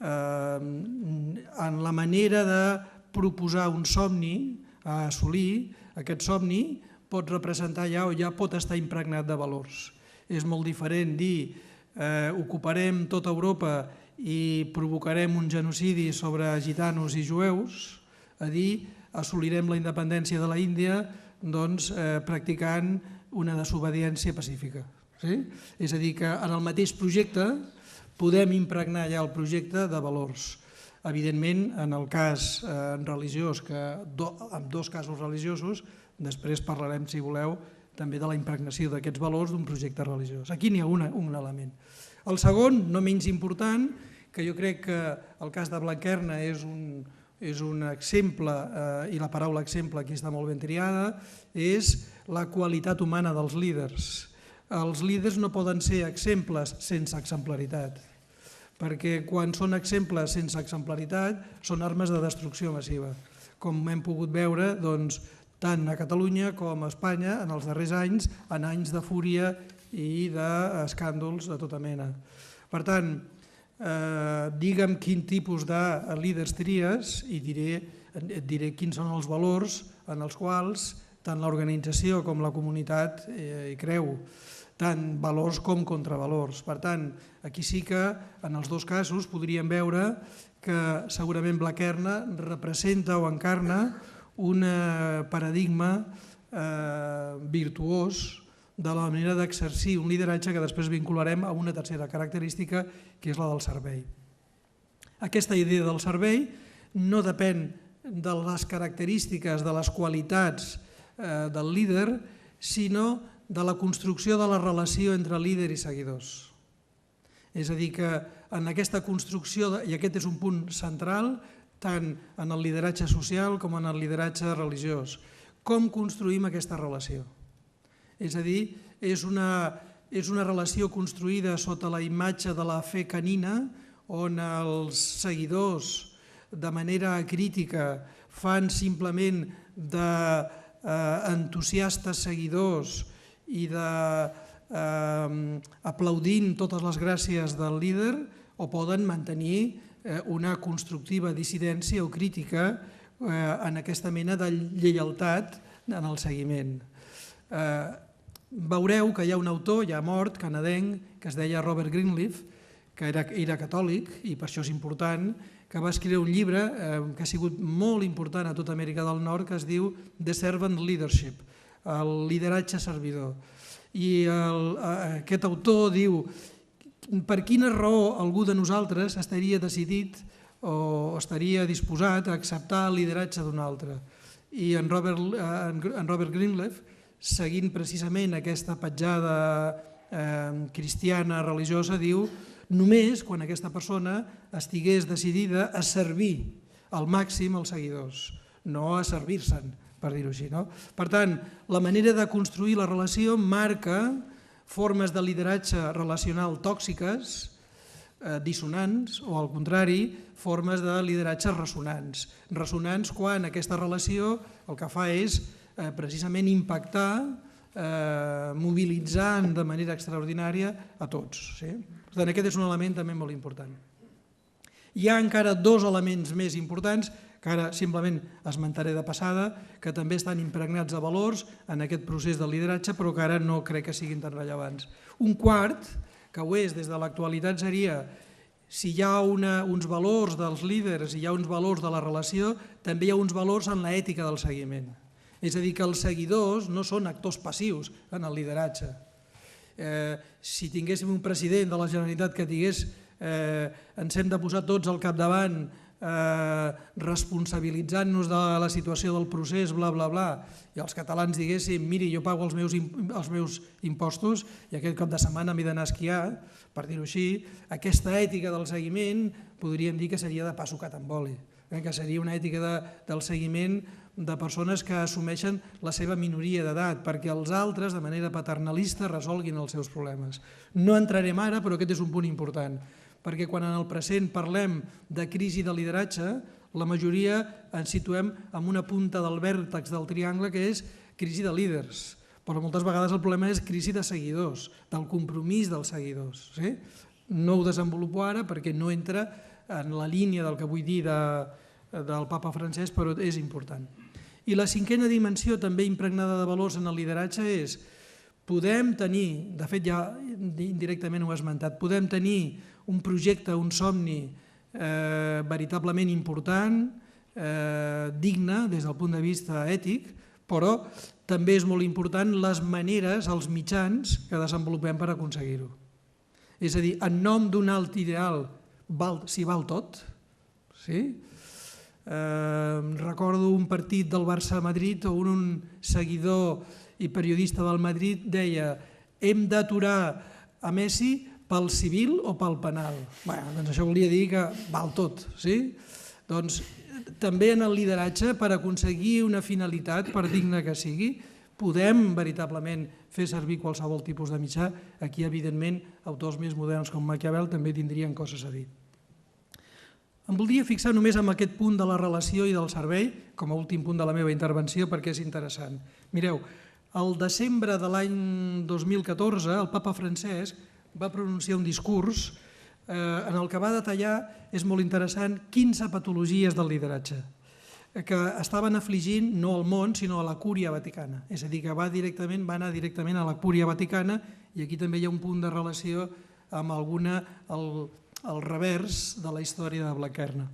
en la manera de proposar un somni a assolir, aquest somni pot representar ja o ja pot estar impregnat de valors. És molt diferent dir ocuparem tota Europa i provocarem un genocidi sobre gitanos i jueus, a dir assolirem la independència de la Índia practicant una desobediència pacífica. És a dir, que en el mateix projecte podem impregnar ja el projecte de valors. Evidentment, en el cas religiós, en 2 casos religiosos, després parlarem, si voleu, també de la impregnació d'aquests valors d'un projecte religiós. Aquí n'hi ha un element. El segon, no menys important, que jo crec que el cas de Blanquerna és un exemple, i la paraula exemple aquí està molt ben triada, és la qualitat humana dels líders. Els líders no poden ser exemples sense exemplaritat, perquè quan són exemples sense exemplaritat són armes de destrucció massiva, com hem pogut veure tant a Catalunya com a Espanya en els darrers anys, en anys de fúria i d'escàndols de tota mena. Per tant, digue'm quin tipus de líders tries i et diré quins són els valors en els quals tant l'organització com la comunitat hi creu, tant valors com contravalors. Per tant, aquí sí que en els 2 casos podríem veure que segurament Blanquerna representa o encarna un paradigma virtuós de la manera d'exercir un lideratge que després vincularem a una tercera característica, que és la del servei. Aquesta idea del servei no depèn de les característiques, de les qualitats del líder, sinó de la construcció de la relació entre líder i seguidors. És a dir, que en aquesta construcció, i aquest és un punt central, tant en el lideratge social com en el lideratge religiós, com construïm aquesta relació? És a dir, és una relació construïda sota la imatge de la fe canina, on els seguidors, de manera crítica, fan simplement d'entusiastes seguidors i aplaudint totes les gràcies del líder, o poden mantenir una constructiva dissidència o crítica en aquesta mena de lleialtat en el seguiment. Veureu que hi ha un autor, ja mort, canadenc, que es deia Robert Greenleaf, que era catòlic, i per això és important, que va escriure un llibre que ha sigut molt important a tota Amèrica del Nord, que es diu The Servant Leadership, el lideratge servidor. I aquest autor diu: per quina raó algú de nosaltres estaria decidit o estaria disposat a acceptar el lideratge d'un altre? I en Robert Greenleaf, seguint precisament aquesta petjada cristiana religiosa, diu: només quan aquesta persona estigués decidida a servir al màxim els seguidors, no a servir-se'n, per dir-ho així. Per tant, la manera de construir la relació marca formes de lideratge relacional tòxiques, dissonants, o al contrari, formes de lideratge ressonants. Ressonants quan aquesta relació el que fa és precisament impactar, mobilitzant de manera extraordinària a tots. Per tant, aquest és un element també molt important. Hi ha encara 2 elements més importants que ara simplement esmentaré de passada, que també estan impregnats de valors en aquest procés de lideratge, però que ara no crec que siguin tan rellevants. Un quart, que ho és des de l'actualitat, seria: si hi ha uns valors dels líders i hi ha uns valors de la relació, també hi ha uns valors en l'ètica del seguiment. És a dir, que els seguidors no són actors passius en el lideratge. Si tinguéssim un president de la Generalitat que digués ens hem de posar tots al capdavant responsabilitzant-nos de la situació del procés, bla, bla, bla, i els catalans diguéssim: miri, jo pago els meus impostos i aquest cap de setmana m'he d'anar a esquiar, per dir-ho així, aquesta ètica del seguiment podríem dir que seria de pa sucat amb oli. que seria una ètica del seguiment de persones que assumeixen la seva minoria d'edat, perquè els altres, de manera paternalista, resolguin els seus problemes. No entrarem ara, però aquest és un punt important, perquè quan en el present parlem de crisi de lideratge, la majoria ens situem en una punta del vèrtex del triangle, que és crisi de líders, però moltes vegades el problema és crisi de seguidors, del compromís dels seguidors. No ho desenvolupo ara perquè no entra en la línia del que vull dir del papa Francesc, però és important. I la cinquena dimensió, també impregnada de valors en el lideratge, és podem tenir, de fet ja indirectament ho he esmentat, podem tenir un projecte, un somni veritablement important, digne des del punt de vista ètic, però també és molt important les maneres, els mitjans que desenvolupem per aconseguir-ho. És a dir, en nom d'un alt ideal s'hi val tot, sí? Recordo un partit del Barça-Madrid on un seguidor i periodista del Madrid deia hem d'aturar a Messi pel civil o pel penal. Doncs això volia dir que val tot. Doncs també en el lideratge, per aconseguir una finalitat, per digna que sigui, podem veritablement fer servir qualsevol tipus de mitjà. Aquí, evidentment, autors més moderns com Maquiavel també tindrien coses a dir. Em voldria fixar només en aquest punt de la relació i del servei, com a últim punt de la meva intervenció, perquè és interessant. Mireu, el desembre de l'any 2014, el papa Francesc va pronunciar un discurs en el que va detallar, és molt interessant, 15 patologies del lideratge, que estaven afligint no al món, sinó a la cúria vaticana. És a dir, que va anar directament a la cúria vaticana, i aquí també hi ha un punt de relació amb el revers de la història de Blanquerna.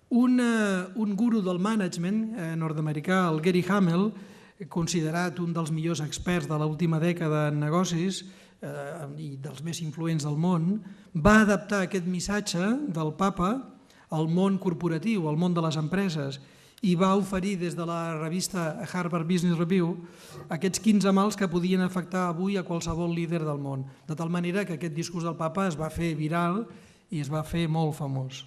Un guru del management nord-americà, el Gary Hamel, considerat un dels millors experts de l'última dècada en negocis i dels més influents del món, va adaptar aquest missatge del papa al món corporatiu, al món de les empreses, i va oferir des de la revista Harvard Business Review aquests 15 mals que podien afectar avui a qualsevol líder del món, de tal manera que aquest discurs del papa es va fer viral i es va fer molt famós.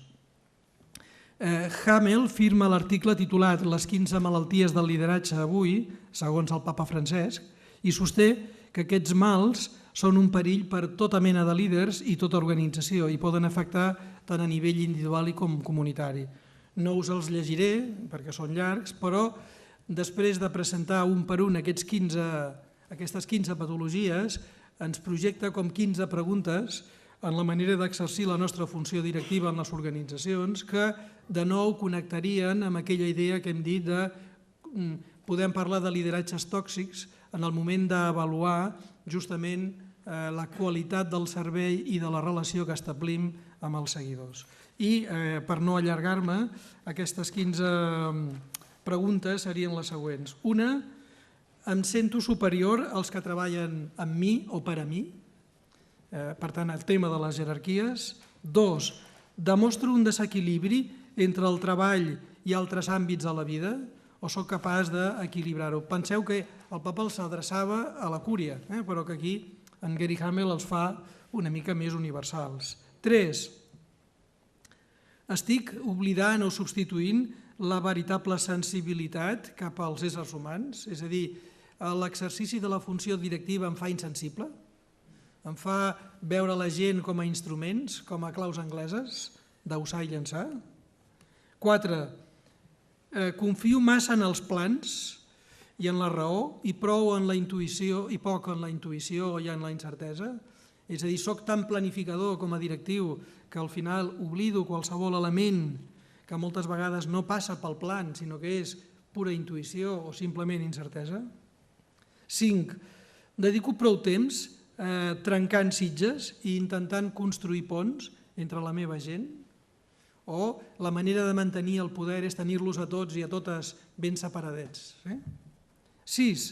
Hamel firma l'article titulat Les 15 malalties del lideratge avui, segons el papa Francesc, i sosté que aquests mals són un perill per tota mena de líders i tota organització i poden afectar tant a nivell individual com comunitari. No us els llegiré perquè són llargs, però després de presentar un per un aquestes 15 patologies, ens projecta com 15 preguntes en la manera d'exercir la nostra funció directiva en les organitzacions que de nou connectarien amb aquella idea que hem dit de podem parlar de lideratges tòxics en el moment d'avaluar justament la qualitat del servei i de la relació que establim amb els seguidors. I per no allargar-me, aquestes 15 preguntes serien les següents. Una, em sento superior als que treballen amb mi o per a mi? Per tant, el tema de les jerarquies. Dos, demostro un desequilibri entre el treball i altres àmbits de la vida o sóc capaç d'equilibrar-ho? Penseu que el papa els adreçava a la cúria, però que aquí en Gary Hamel els fa una mica més universals. Tres, estic oblidant o substituint la veritable sensibilitat cap als éssers humans? És a dir, l'exercici de la funció directiva em fa insensible? Em fa veure la gent com a instruments, com a claus angleses, d'usar i llançar? 4. Confio massa en els plans i en la raó i prou en la intuïció i poc en la intuïció i en la incertesa? És a dir, soc tan planificador com a directiu que al final oblido qualsevol element que moltes vegades no passa pel plan, sinó que és pura intuïció o simplement incertesa? 5. Dedico prou temps trencant sitges i intentant construir ponts entre la meva gent? O la manera de mantenir el poder és tenir-los a tots i a totes ben separadets? 6.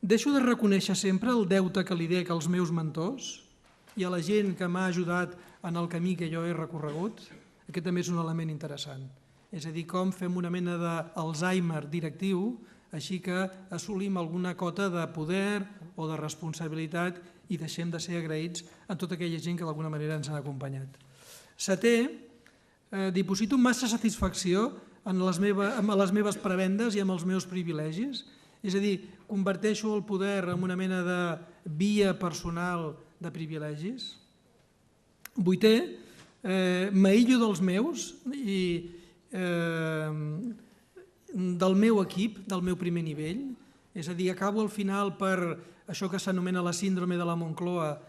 Deixo de reconèixer sempre el deute que li dec als meus mentors i a la gent que m'ha ajudat en el camí que jo he recorregut? Aquest també és un element interessant. És a dir, com fem una mena d'Alzheimer directiu, així que assolim alguna cota de poder o de responsabilitat i deixem de ser agraïts a tota aquella gent que d'alguna manera ens ha acompanyat. 7. diposito massa satisfacció en les meves prebendes i en els meus privilegis. És a dir, converteixo el poder en una mena de via personal de privilegis. 8è, m'aïllo dels meus i del meu equip, del meu primer nivell. És a dir, acabo al final per això que s'anomena la síndrome de la Moncloa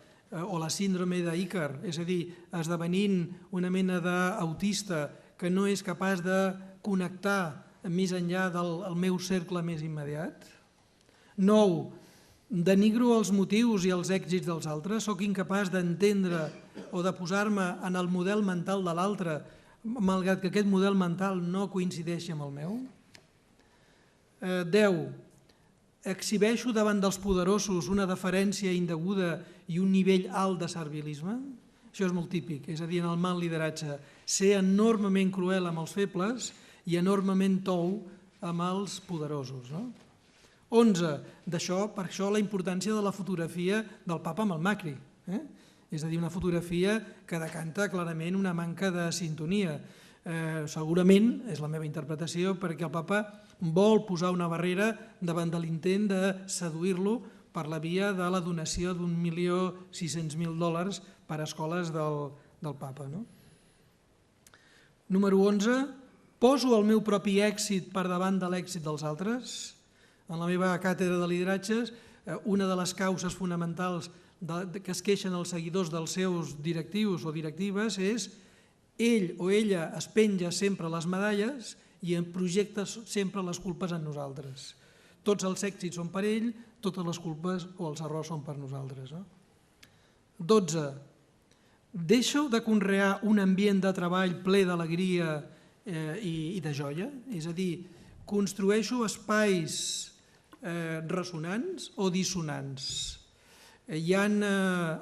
o la síndrome d'Ícar, és a dir, esdevenint una mena d'autista que no és capaç de connectar més enllà del meu cercle més immediat. 9. Denigro els motius i els èxits dels altres, sóc incapaç d'entendre o de posar-me en el model mental de l'altre, malgrat que aquest model mental no coincideixi amb el meu. 10. Exhibeixo davant dels poderosos una deferència indeguda i un nivell alt de servilisme. Això és molt típic, és a dir, en el mal lideratge, ser enormement cruel amb els febles i enormement tou amb els poderosos. 11. Per això la importància de la fotografia del papa amb el Macri. És a dir, una fotografia que decanta clarament una manca de sintonia. Segurament, és la meva interpretació, perquè el papa vol posar una barrera davant de l'intent de seduir-lo per la via de la donació $1.600.000 per a escoles del papa. Número 11. Poso el meu propi èxit per davant de l'èxit dels altres. En la meva càtedra de lideratges, una de les causes fonamentals que es queixen els seguidors dels seus directius o directives és ell o ella es penja sempre les medalles i en projecta sempre les culpes en nosaltres. Tots els èxits són per ell, totes les culpes o els errors són per nosaltres. 12. Deixo de conrear un ambient de treball ple d'alegria i de joia, és a dir, construeixo espais ressonants o dissonants. Hi ha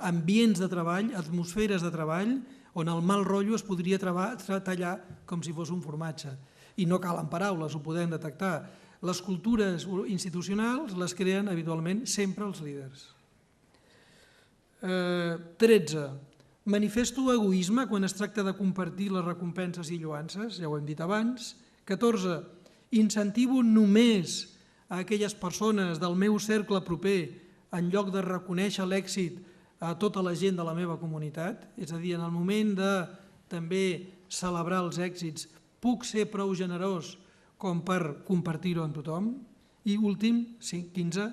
ambients de treball, atmosferes de treball, on el mal rotllo es podria tallar com si fos un formatge. I no calen paraules, ho podem detectar. Les cultures institucionals les creen habitualment sempre els líders. 13. Manifesto egoisme quan es tracta de compartir les recompenses i lloances, ja ho hem dit abans. 14. Incentivo només a aquelles persones del meu cercle proper en lloc de reconèixer l'èxit a tota la gent de la meva comunitat, és a dir, en el moment de també celebrar els èxits, puc ser prou generós com per compartir-ho amb tothom. I últim, 15,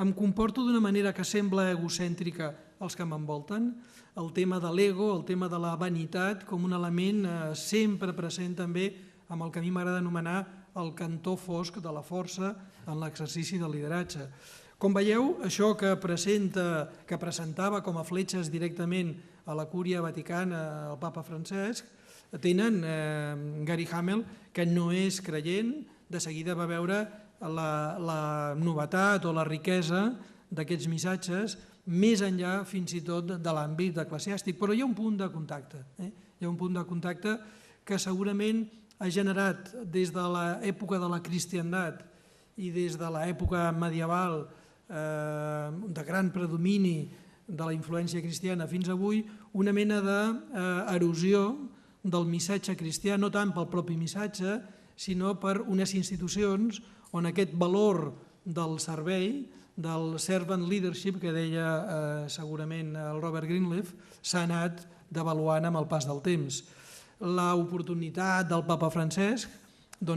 em comporto d'una manera que sembla egocèntrica als que m'envolten. El tema de l'ego, el tema de la vanitat, com un element sempre present també amb el que a mi m'agrada anomenar el cantó fosc de la força en l'exercici del lideratge. Com veieu, això que presentava com a fletxes directament a la Cúria Vaticana el papa Francesc, tenen Gary Hamel, que no és creient, de seguida va veure la novetat o la riquesa d'aquests missatges, més enllà fins i tot de l'àmbit eclesiàstic. Però hi ha un punt de contacte, hi ha un punt de contacte que segurament ha generat des de l'època de la cristiandat i des de l'època medieval de gran predomini de la influència cristiana fins avui, una mena d'erosió del missatge cristià, no tant pel propi missatge, sinó per unes institucions on aquest valor del servei, del servant leadership, que deia segurament el Robert Greenleaf, s'ha anat devaluant amb el pas del temps. L'oportunitat del papa Francesc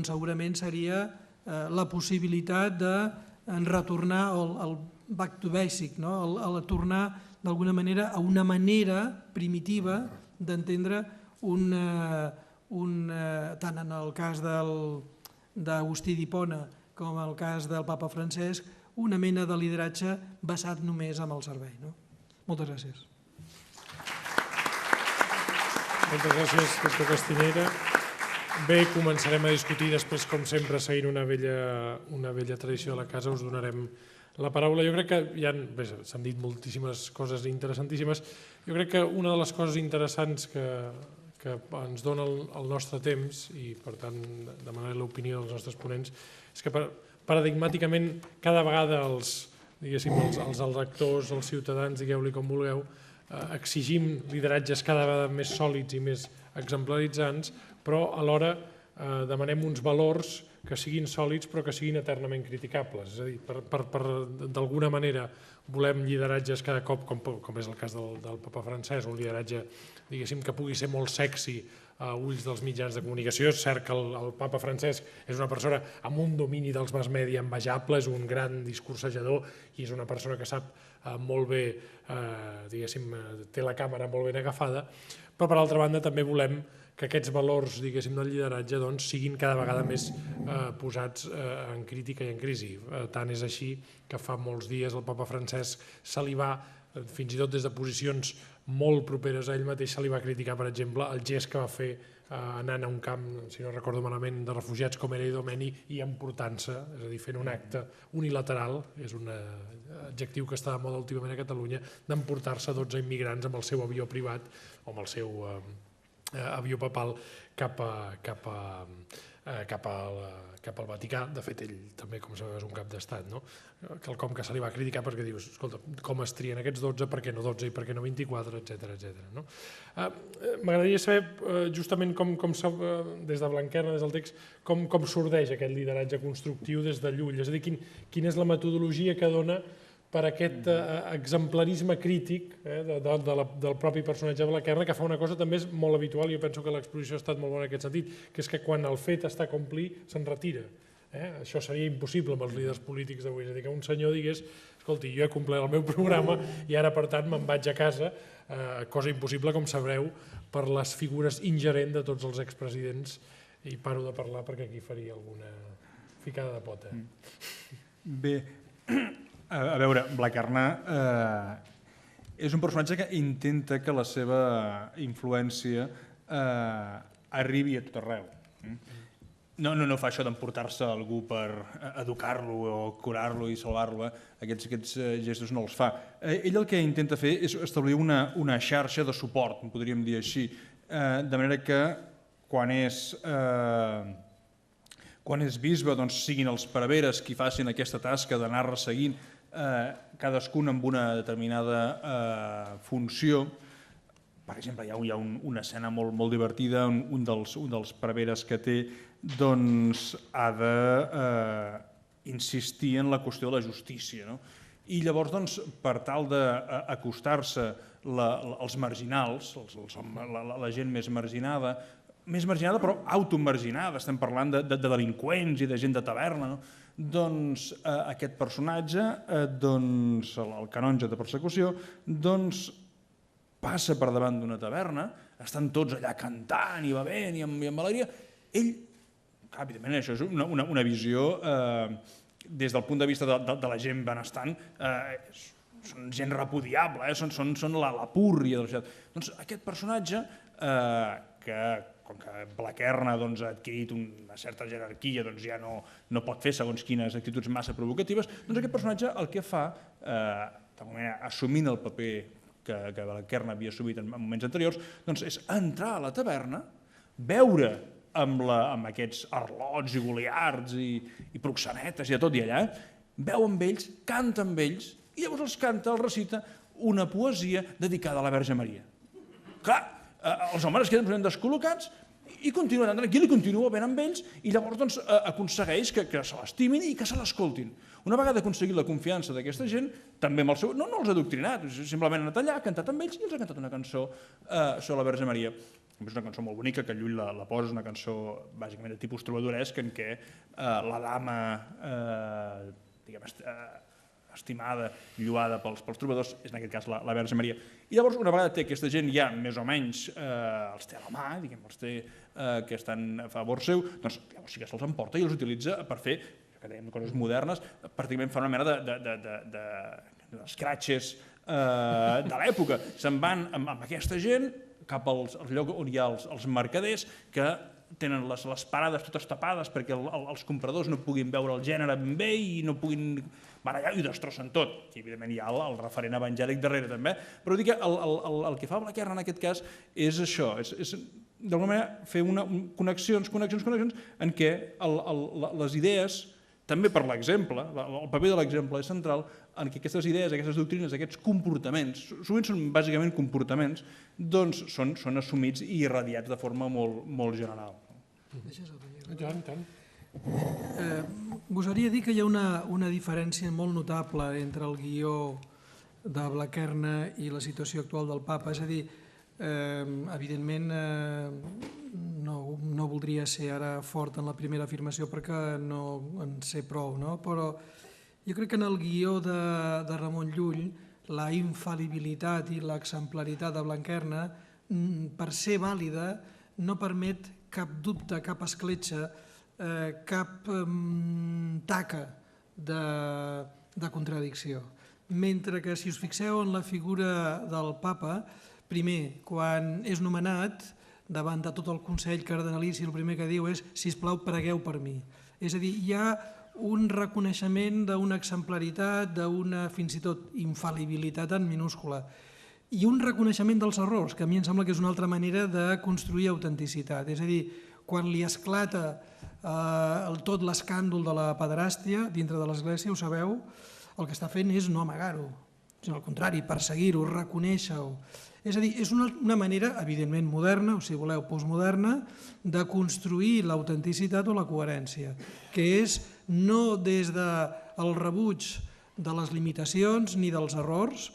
segurament seria la possibilitat de retornar al back to basic, a tornar d'alguna manera a una manera primitiva d'entendre tant en el cas d'Agustí d'Hipona com en el cas del papa Francesc, una mena de lideratge basat només en el servei. Moltes gràcies. Moltes gràcies, doctor Castiñeira. Bé, començarem a discutir després, com sempre, seguint una vella tradició de la casa, us donarem la paraula. Jo crec que s'han dit moltíssimes coses interessantíssimes. Jo crec que una de les coses interessants que ens dona el nostre temps, i per tant demanaré l'opinió dels nostres ponents, és que paradigmàticament cada vegada els electors, els ciutadans, digueu-li com vulgueu, exigim lideratges cada vegada més sòlids i més exemplaritzants, però alhora demanem uns valors que siguin sòlids però que siguin eternament criticables. És a dir, d'alguna manera volem lideratges cada cop, com és el cas del papa francès, un lideratge diguéssim que pugui ser molt sexy a ulls dels mitjans de comunicació. És cert que el papa Francesc és una persona amb un domini dels mass media envejable, és un gran discursejador i és una persona que sap molt bé, diguéssim, té la càmera molt ben agafada, però per altra banda també volem que aquests valors, diguéssim, del lideratge siguin cada vegada més posats en crítica i en crisi. Tant és així que fa molts dies el papa Francesc se li va, fins i tot des de posicions molt properes a ell mateix, se li va criticar, per exemple, el gest que va fer anant a un camp, si no recordo malament, de refugiats com era Idomeni i emportant-se, és a dir, fent un acte unilateral, és un adjectiu que està de moda últimament a Catalunya, d'emportar-se 12 immigrants amb el seu avió privat o amb el seu avió papal cap al Vaticà. De fet, ell també, com sabeu, és un cap d'estat, no? Quelcom que se li va criticar perquè dius, escolta, com es trien aquests 12, per què no 12 i per què no 24, etcètera. M'agradaria saber, justament, des de Blanquerna, des del text, com s'ordeix aquest lideratge constructiu des de Llull, és a dir, quina és la metodologia que dona per aquest exemplarisme crític del propi personatge de Blanquerna, que fa una cosa també és molt habitual, i jo penso que l'exposició ha estat molt bona en aquest sentit, que és que quan el fet està a complir se'n retira. Això seria impossible amb els líders polítics d'avui, és a dir, que un senyor digués, escolti, jo he complert el meu programa i ara, per tant, me'n vaig a casa, cosa impossible, com sabreu, per les figures ingerents de tots els expresidents, i paro de parlar perquè aquí faria alguna ficada de pota. Bé, a veure, Blanquerna és un personatge que intenta que la seva influència arribi a tot arreu. No fa això d'emportar-se algú per educar-lo o curar-lo i salvar-lo, aquests gestos no els fa. Ell el que intenta fer és establir una xarxa de suport, podríem dir així, de manera que quan és bisbe siguin els preveres qui facin aquesta tasca d'anar resseguint cadascun amb una determinada funció. Per exemple, hi ha una escena molt divertida, un dels preveres que té ha d'insistir en la qüestió de la justícia. I llavors, per tal d'acostar-se als marginals, la gent més marginada però automarginada, estem parlant de delinqüents i de gent de taverna, doncs aquest personatge, el canonge de persecució, passa per davant d'una taverna, estan tots allà cantant i bevent i amb alegria. Ell, evidentment, això és una visió des del punt de vista de la gent benestant, són gent repudiable, són la púrria de la societat. Doncs aquest personatge, que com que Blanquerna ha adquirit una certa jerarquia, ja no pot fer segons quines actituds massa provocatives, doncs aquest personatge el que fa, assumint el paper que Blanquerna havia assumit en moments anteriors, és entrar a la taverna, beure amb aquests arlots i goliards i proxenetes i de tot i allà, beu amb ells, canta amb ells, i llavors els recita una poesia dedicada a la Verge Maria. Clar, els homes es queden descol·locats i continuen anant tranquil i continua ben amb ells i llavors aconsegueix que se l'estimin i que se l'escoltin. Una vegada aconseguit la confiança d'aquesta gent, també amb el seu... No els ha adoctrinat, simplement ha anat allà, ha cantat amb ells i els ha cantat una cançó sobre la Verge Maria. És una cançó molt bonica, que Llull la posa, és una cançó bàsicament de tipus trobadoresc en què la dama estimada, lluada pels trobadors, és en aquest cas la Verge Maria. I llavors, una vegada té aquesta gent ja més o menys els té a la mà, els té que estan a favor seu, doncs llavors sí que se'ls emporta i els utilitza per fer, que dèiem coses modernes, pràcticament fa una mena d'escratxes de l'època. Se'n van amb aquesta gent cap al lloc on hi ha els mercaders que tenen les parades totes tapades perquè els compradors no puguin veure el gènere ben bé i no puguin barallar i ho destrossen tot. I evidentment hi ha el referent evangèlic darrere també, però dic que el que fa Blanquerna en aquest cas és això, és d'alguna manera fer connexions en què les idees també per l'exemple, el paper de l'exemple és central en què aquestes idees, aquestes doctrines, aquests comportaments, sovint són bàsicament comportaments, doncs són assumits i irradiats de forma molt general. Tant. Gosaria dir que hi ha una diferència molt notable entre el guió de Blaquerna i la situació actual del papa, és a dir, evidentment no voldria ser ara fort en la primera afirmació perquè no en sé prou, no? Però jo crec que en el guió de Ramon Llull la infal·libilitat i l'exemplaritat de Blaquerna, per ser vàlida, no permet cap dubte, cap escletxa, cap taca de contradicció. Mentre que si us fixeu en la figura del papa, primer, quan és nomenat, davant de tot el Consell Cardenalici, el primer que diu és «Sisplau, pregueu per mi». És a dir, hi ha un reconeixement d'una exemplaritat, d'una fins i tot infal·libilitat en minúscula, i un reconeixement dels errors, que a mi em sembla que és una altra manera de construir autenticitat. És a dir, quan li esclata tot l'escàndol de la pederàstia dintre de l'Església, ho sabeu, el que està fent és no amagar-ho, sinó al contrari, perseguir-ho, reconèixer-ho. És a dir, és una manera, evidentment moderna, o si voleu postmoderna, de construir l'autenticitat o la coherència, que és no des del rebuig de les limitacions ni dels errors,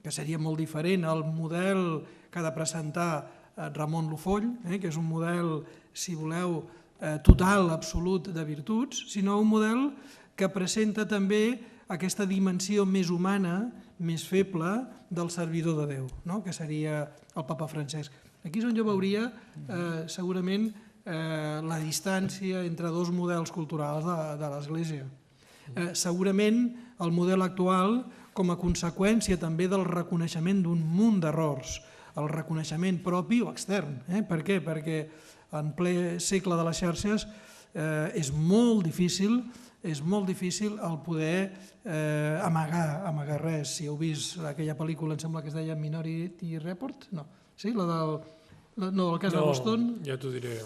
que seria molt diferent al model que ha de presentar Ramon Lufoll, que és un model, si voleu, total, absolut de virtuts, sinó un model que presenta també aquesta dimensió més humana, més feble, del servidor de Déu, que seria el papa Francesc. Aquí és on jo veuria segurament la distància entre dos models culturals de l'Església. Segurament el model actual, com a conseqüència també del reconeixement d'un munt d'errors, el reconeixement propi o extern. Per què? Perquè en ple segle de les xarxes és molt difícil el poder amagar res. Si heu vist aquella pel·lícula, em sembla que es deia Minority Report, no, sí, la del cas de Boston. No, ja t'ho diré,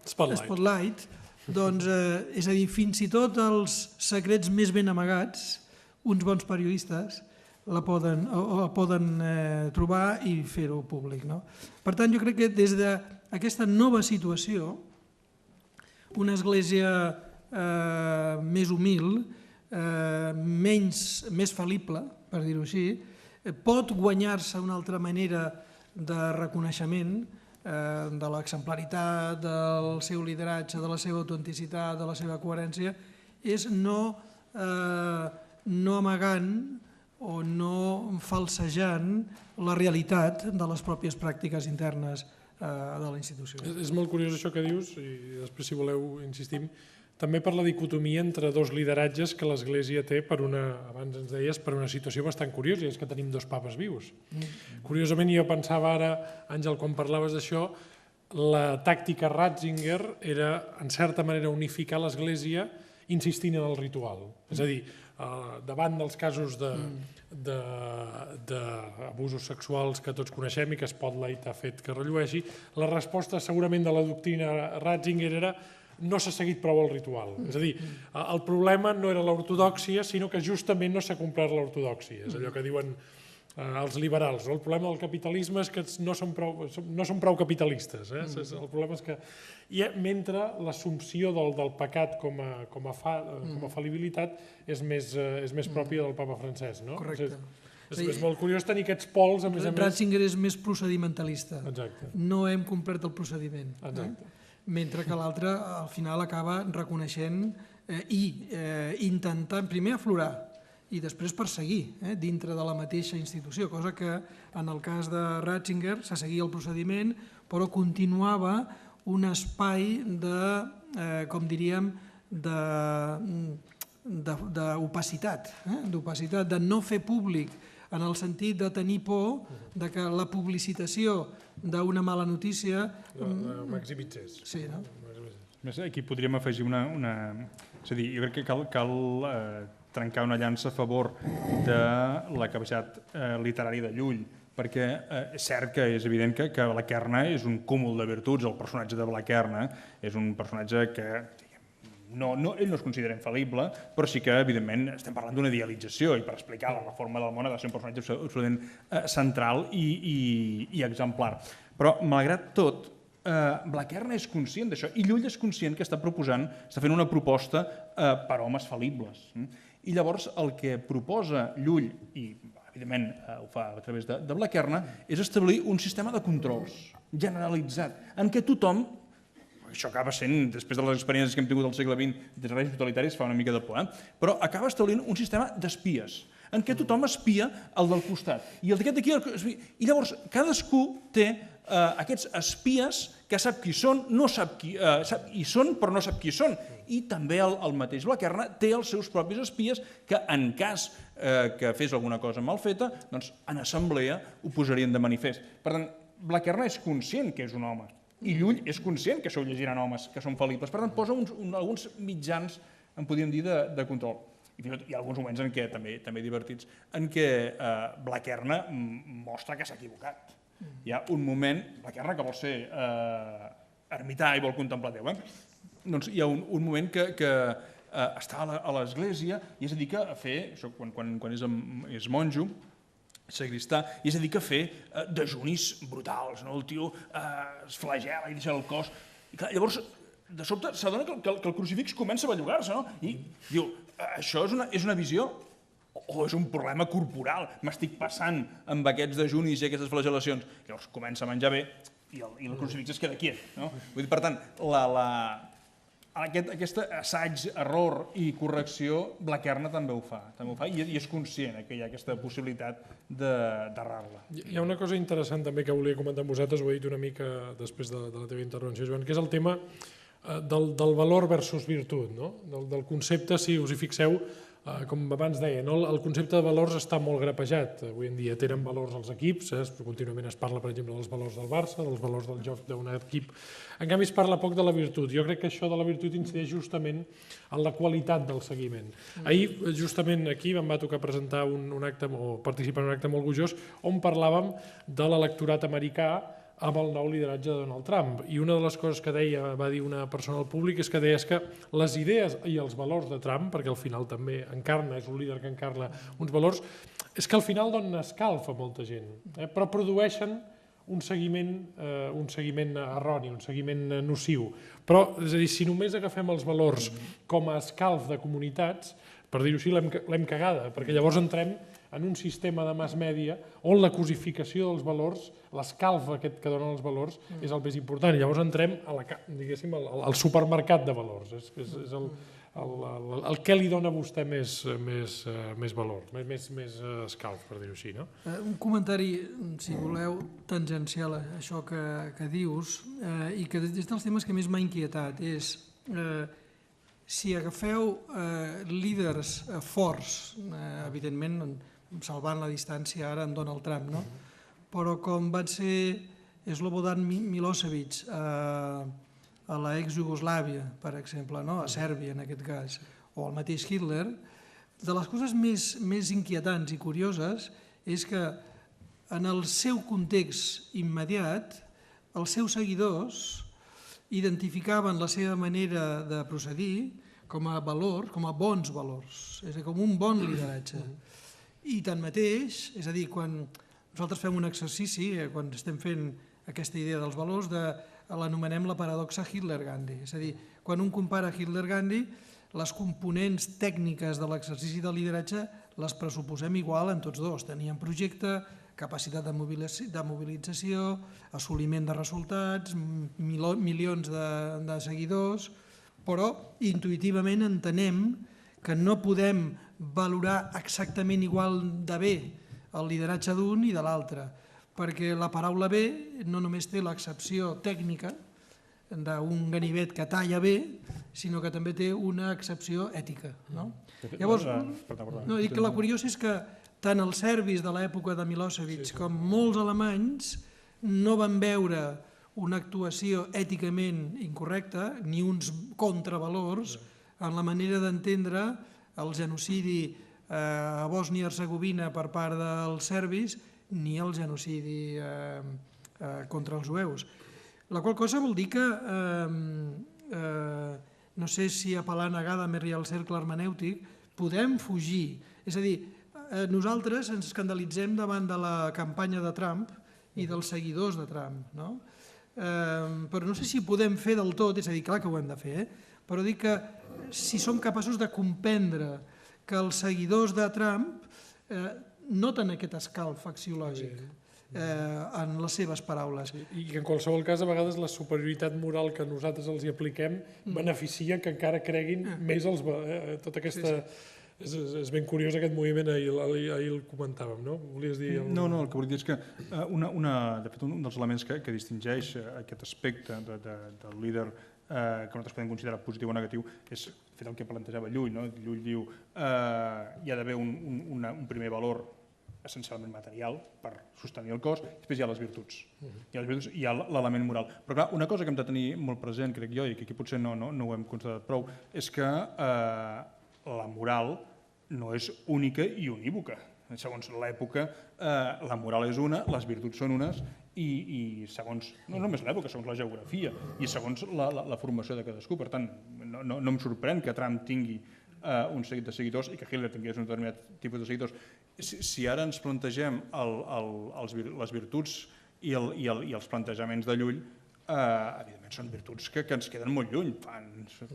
Spotlight. Doncs, és a dir, fins i tot els secrets més ben amagats, uns bons periodistes la poden trobar i fer-ho públic. Per tant, jo crec que des d'aquesta nova situació, una església més humil, més fal·lible, per dir-ho així, pot guanyar-se una altra manera de reconeixement de l'exemplaritat, del seu lideratge, de la seva autenticitat, de la seva coherència, és no amagant o no falsejant la realitat de les pròpies pràctiques internes de la institució. És molt curiós això que dius, i després, si voleu, insistim, també per la dicotomia entre dos lideratges que l'Església té abans ens deies, per una situació bastant curiosa, i és que tenim dos papes vius. Curiosament, jo pensava ara, Àngel, quan parlaves d'això, la tàctica Ratzinger era, en certa manera, unificar l'Església insistint en el ritual. És a dir, davant dels casos d'abusos sexuals que tots coneixem i que Spotlight ha fet que rellueixi, la resposta segurament de la doctrina Ratzinger era no s'ha seguit prou el ritual. És a dir, el problema no era l'ortodòxia, sinó que justament no s'ha complert l'ortodòxia. És allò que diuen els liberals. El problema del capitalisme és que no són prou capitalistes. El problema és que... Mentre l'assumpció del pecat com a fal·libilitat és més pròpia del papa Francesc. Correcte. És molt curiós tenir aquests pols, a més a més... Ratzinger és més procedimentalista. Exacte. No hem complert el procediment. Exacte. Mentre que l'altre, al final, acaba reconeixent i intentant primer aflorar i després perseguir dintre de la mateixa institució, cosa que en el cas de Ratzinger se seguia el procediment, però continuava un espai de, com diríem, d'opacitat, de no fer públic, en el sentit de tenir por de que la publicitació d'una mala notícia... maximitzés. Sí, no? Aquí podríem afegir una... És a dir, jo crec que cal trencar una llança a favor de la capacitat literària de Llull, perquè és cert que és evident que Blaquerna és un cúmul de virtuts, el personatge de Blaquerna és un personatge que ell no es considera infal·lible, però sí que, evidentment, estem parlant d'una idealització i per explicar la reforma del món ha de ser un personatge absolutament central i exemplar. Però, malgrat tot, Blaquern és conscient d'això i Llull és conscient que està fent una proposta per homes fal·libles. I llavors el que proposa Llull, i evidentment ho fa a través de Blaquern, és establir un sistema de controls generalitzat en què tothom, això acaba sent, després de les experiències que hem tingut al segle XX dels règims totalitaris, fa una mica de por, però acaba establint un sistema d'espies, en què tothom espia el del costat. I el d'aquest d'aquí... I llavors cadascú té aquests espies que sap qui són, no sap qui són, però no sap qui són. I també el mateix Blaquern té els seus propis espies que, en cas que fes alguna cosa mal feta, doncs en assemblea ho posarien de manifest. Per tant, Blaquern és conscient que és un home i Llull és conscient que això ho llegiran homes que són fal·libles. Per tant, posa alguns mitjans, en podríem dir, de control. I hi ha alguns moments en què, també divertits, en què Blaquern mostra que s'ha equivocat. Hi ha un moment, Blaquern que vol ser ermità i vol contemplar Déu, doncs hi ha un moment que està a l'església i es dedica a fer, això quan és monjo, sagristà, i es dedica a fer dejunis brutals, el tio es flagela i deixa el cos. I clar, llavors, de sobte, s'adona que el crucifix comença a bellugar-se, i diu, això és una visió o és un problema corporal? M'estic passant amb aquests dejunis i aquestes flagel·lacions. Llavors comença a menjar bé i el crucifix es queda quiet. Per tant, aquest assaig, error i correcció, Blaquern també ho fa i és conscient que hi ha aquesta possibilitat d'errar-la. Hi ha una cosa interessant també que volia comentar amb vosaltres, ho he dit una mica després de la teva intervenció, Joan, que és el tema del valor versus virtut, del concepte, si us hi fixeu, com abans deia, el concepte de valors està molt grapejat. Avui en dia tenen valors els equips, contínuament es parla, per exemple, dels valors del Barça, dels valors del joc d'un equip. En canvi, es parla poc de la virtut. Jo crec que això de la virtut incideix justament en la qualitat del seguiment. Ahir, justament aquí, em va tocar presentar un acte, o participar en un acte molt gojós, on parlàvem de l'electorat americà amb el nou lideratge de Donald Trump. I una de les coses que va dir una persona al públic és que deia que les idees i els valors de Trump, perquè al final també encarna, és un líder que encarna uns valors, és que al final donen escalf a molta gent, però produeixen un seguiment erroni, un seguiment nociu. Però, és a dir, si només agafem els valors com a escalf de comunitats, per dir-ho així, l'hem cagada, perquè llavors entrem en un sistema de mass media on la cosificació dels valors, l'escalf aquest que donen els valors, és el més important. I llavors entrem al supermercat de valors. És el que li dona a vostè més valor, més escalf, per dir-ho així. Un comentari, si voleu, tangencial a això que dius, i que és dels temes que més m'ha inquietat, és si agafeu líders forts, evidentment salvant la distància ara amb Donald Trump, però com van ser Slobodan Milosevic a l'ex-Iugoslàvia, per exemple, a Sèrbia en aquest cas, o el mateix Hitler, de les coses més inquietants i curioses és que en el seu context immediat els seus seguidors identificaven la seva manera de procedir com a valor, com a bons valors, és a dir, com un bon lideratge. I tanmateix, és a dir, quan nosaltres fem un exercici, quan estem fent aquesta idea dels valors, l'anomenem la paradoxa Hitler-Gandhi. És a dir, quan un compara Hitler-Gandhi, les components tècniques de l'exercici de lideratge les pressuposem igual en tots dos. Tenien projecte, capacitat de mobilització, assoliment de resultats, milions de seguidors, però intuïtivament entenem que no podem valorar exactament igual de bé el lideratge d'un i de l'altre, perquè la paraula bé no només té l'accepció tècnica d'un ganivet que talla bé, sinó que també té una accepció ètica. Llavors, dic que la curiosa és que tant els serbis de l'època de Milosevic com molts alemanys no van veure una actuació èticament incorrecta ni uns contravalors en la manera d'entendre el genocidi a Bòsnia-Hercegovina per part dels serbis ni el genocidi contra els jueus. La qual cosa vol dir que no sé si apel·lant a Gadamer i al cercle hermenèutic, podem fugir. És a dir, nosaltres ens escandalitzem davant de la campanya de Trump i dels seguidors de Trump, no? Però no sé si podem fer del tot, és a dir, clar que ho hem de fer, però dic que si som capaços de comprendre que els seguidors de Trump noten aquest escalf axiològic en les seves paraules. I que en qualsevol cas, a vegades, la superioritat moral que nosaltres els hi apliquem beneficia que encara creguin més tota aquesta... És ben curiós aquest moviment, ahir el comentàvem, no? Volies dir... No, el que volia dir és que de fet un dels elements que distingeix aquest aspecte del líder que nosaltres podem considerar positiu o negatiu és el que plantejava Llull. Llull diu hi ha d'haver un primer valor essencialment material per sostenir el cos, després hi ha les virtuts, hi ha l'element moral. Però clar, una cosa que hem de tenir molt present, crec jo, i que aquí potser no ho hem constatat prou, és que la moral no és única i unívoca. Segons l'època, la moral és una, les virtuts són unes, i segons, no només l'època, segons la geografia i segons la formació de cadascú. Per tant, no em sorprèn que Trump tingui un seguit de seguidors i que Hitler tingués un determinat tipus de seguidors. Si ara ens plantegem les virtuts i els plantejaments de Llull, evidentment són virtuts que ens queden molt lluny,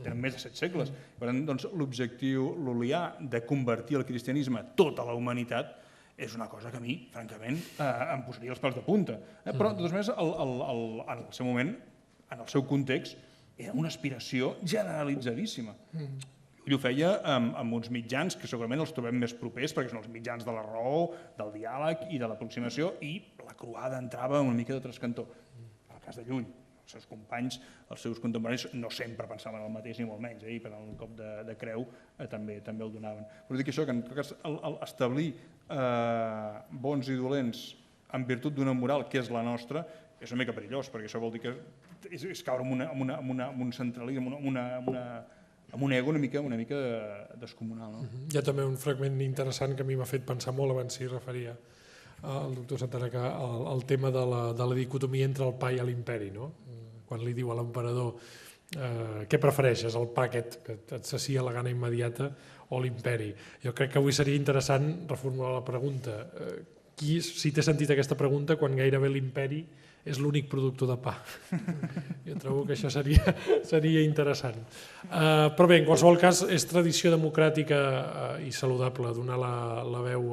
tenen més de 7 segles. Per tant, l'objectiu lul·lià de convertir el cristianisme tota la humanitat és una cosa que a mi, francament, em posaria els pèls de punta. Però, de totes maneres, en el seu moment, en el seu context, era una aspiració generalitzadíssima. Ell ho feia amb uns mitjans que segurament els trobem més propers perquè són els mitjans de la raó, del diàleg i de l'aproximació, i la croada entrava una mica de trascantó. En el cas de Llull, els seus companys, els seus contemporanis no sempre pensaven el mateix ni molt menys, i per el cop de creu també el donaven. Però dic això, que en tot cas establir bons i dolents en virtut d'una moral que és la nostra és una mica perillós, perquè això vol dir que és caure en un centralisme, amb un ego una mica descomunal. Hi ha també un fragment interessant que a mi m'ha fet pensar molt abans s'hi referia el doctor Santana, que el tema de la dicotomia entre el pa i l'imperi, quan li diu a l'emperador què prefereixes, el pa aquest que et sacia la gana immediata o l'imperi. Jo crec que avui seria interessant reformular la pregunta. Si té sentit aquesta pregunta quan gairebé l'imperi és l'únic productor de pa. Jo trobo que això seria interessant. Però bé, en qualsevol cas, és tradició democràtica i saludable donar la veu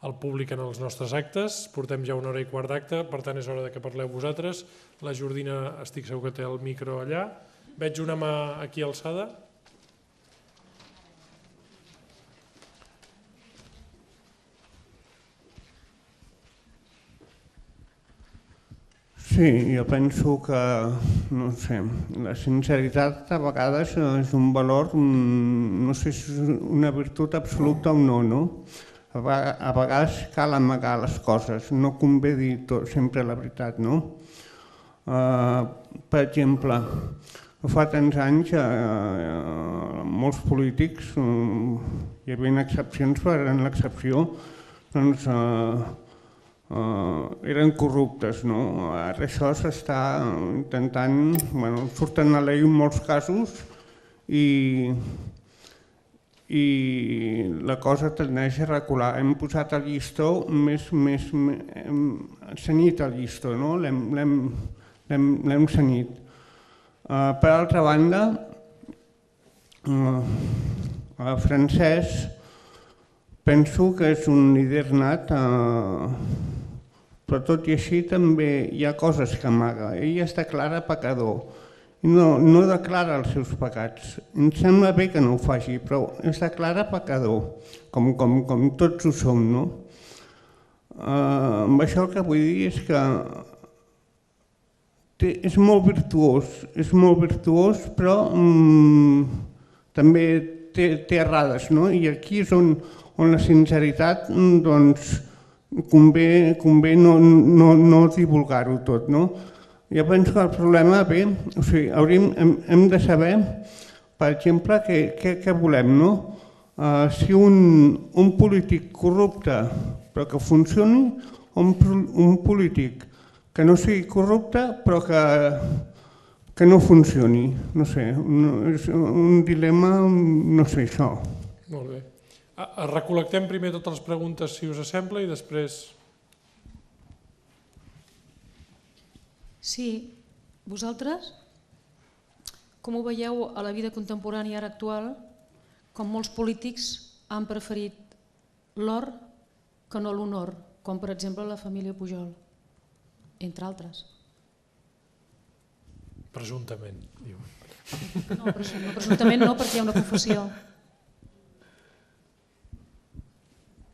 al públic en els nostres actes. Portem ja 1 hora i quart d'acte, per tant és hora que parleu vosaltres. La Jordina estic segur que té el micro allà. Veig una mà aquí alçada. Sí, jo penso que, no sé, la sinceritat a vegades és un valor, no sé si és una virtut absoluta o no? A vegades cal amagar les coses, no convé dir sempre la veritat, no? Per exemple, fa tants anys molts polítics, hi havia excepcions, però eren l'excepció, doncs eren corruptes, no? Ara això s'està intentant, surten a la llum molts casos i la cosa tendeix a recular. Hem posat el llistó hem cenyit el llistó, no? L'hem cenyit. Per altra banda, el francès penso que és un líder nat, però tot i així també hi ha coses que amaga. Ell està clara pecador, no declara els seus pecats. Em sembla bé que no ho faci, però està clara pecador, com tots ho som, no? Amb això el que vull dir és que és molt virtuós, però també té errades, no? I aquí és on la sinceritat, doncs, convé no divulgar-ho tot, no? Jo penso que el problema, hem de saber, per exemple, què volem, no? Si un polític corrupte però que funcioni, o un polític que no sigui corrupte però que no funcioni. No sé, és un dilema, no sé, això. Molt bé. Recol·lectem primer totes les preguntes, si us sembla, i després... Sí, vosaltres, com ho veieu a la vida contemporània ara actual, com molts polítics han preferit l'or que no l'honor, com per exemple la família Pujol, entre altres. Presumptament, diu. No, presumptament no, perquè hi ha una confessió.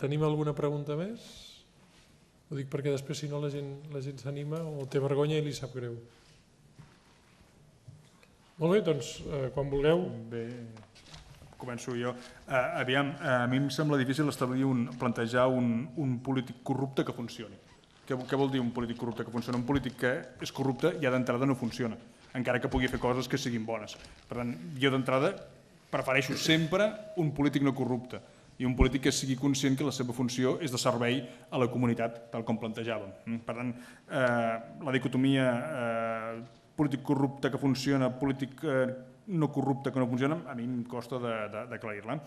Tenim alguna pregunta més? Ho dic perquè després, si no, la gent s'anima o té vergonya i li sap greu. Molt bé, doncs, quan vulgueu. Bé, començo jo. Aviam, a mi em sembla difícil plantejar un polític corrupte que funcioni. Què vol dir un polític corrupte que funciona? Un polític que és corrupte ja d'entrada no funciona, encara que pugui fer coses que siguin bones. Per tant, jo d'entrada prefereixo sempre un polític no corrupte i un polític que sigui conscient que la seva funció és de servei a la comunitat, tal com plantejàvem. Per tant, la dicotomia polític corrupte que funciona, polític no corrupte que no funciona, a mi em costa d'aclarir-la,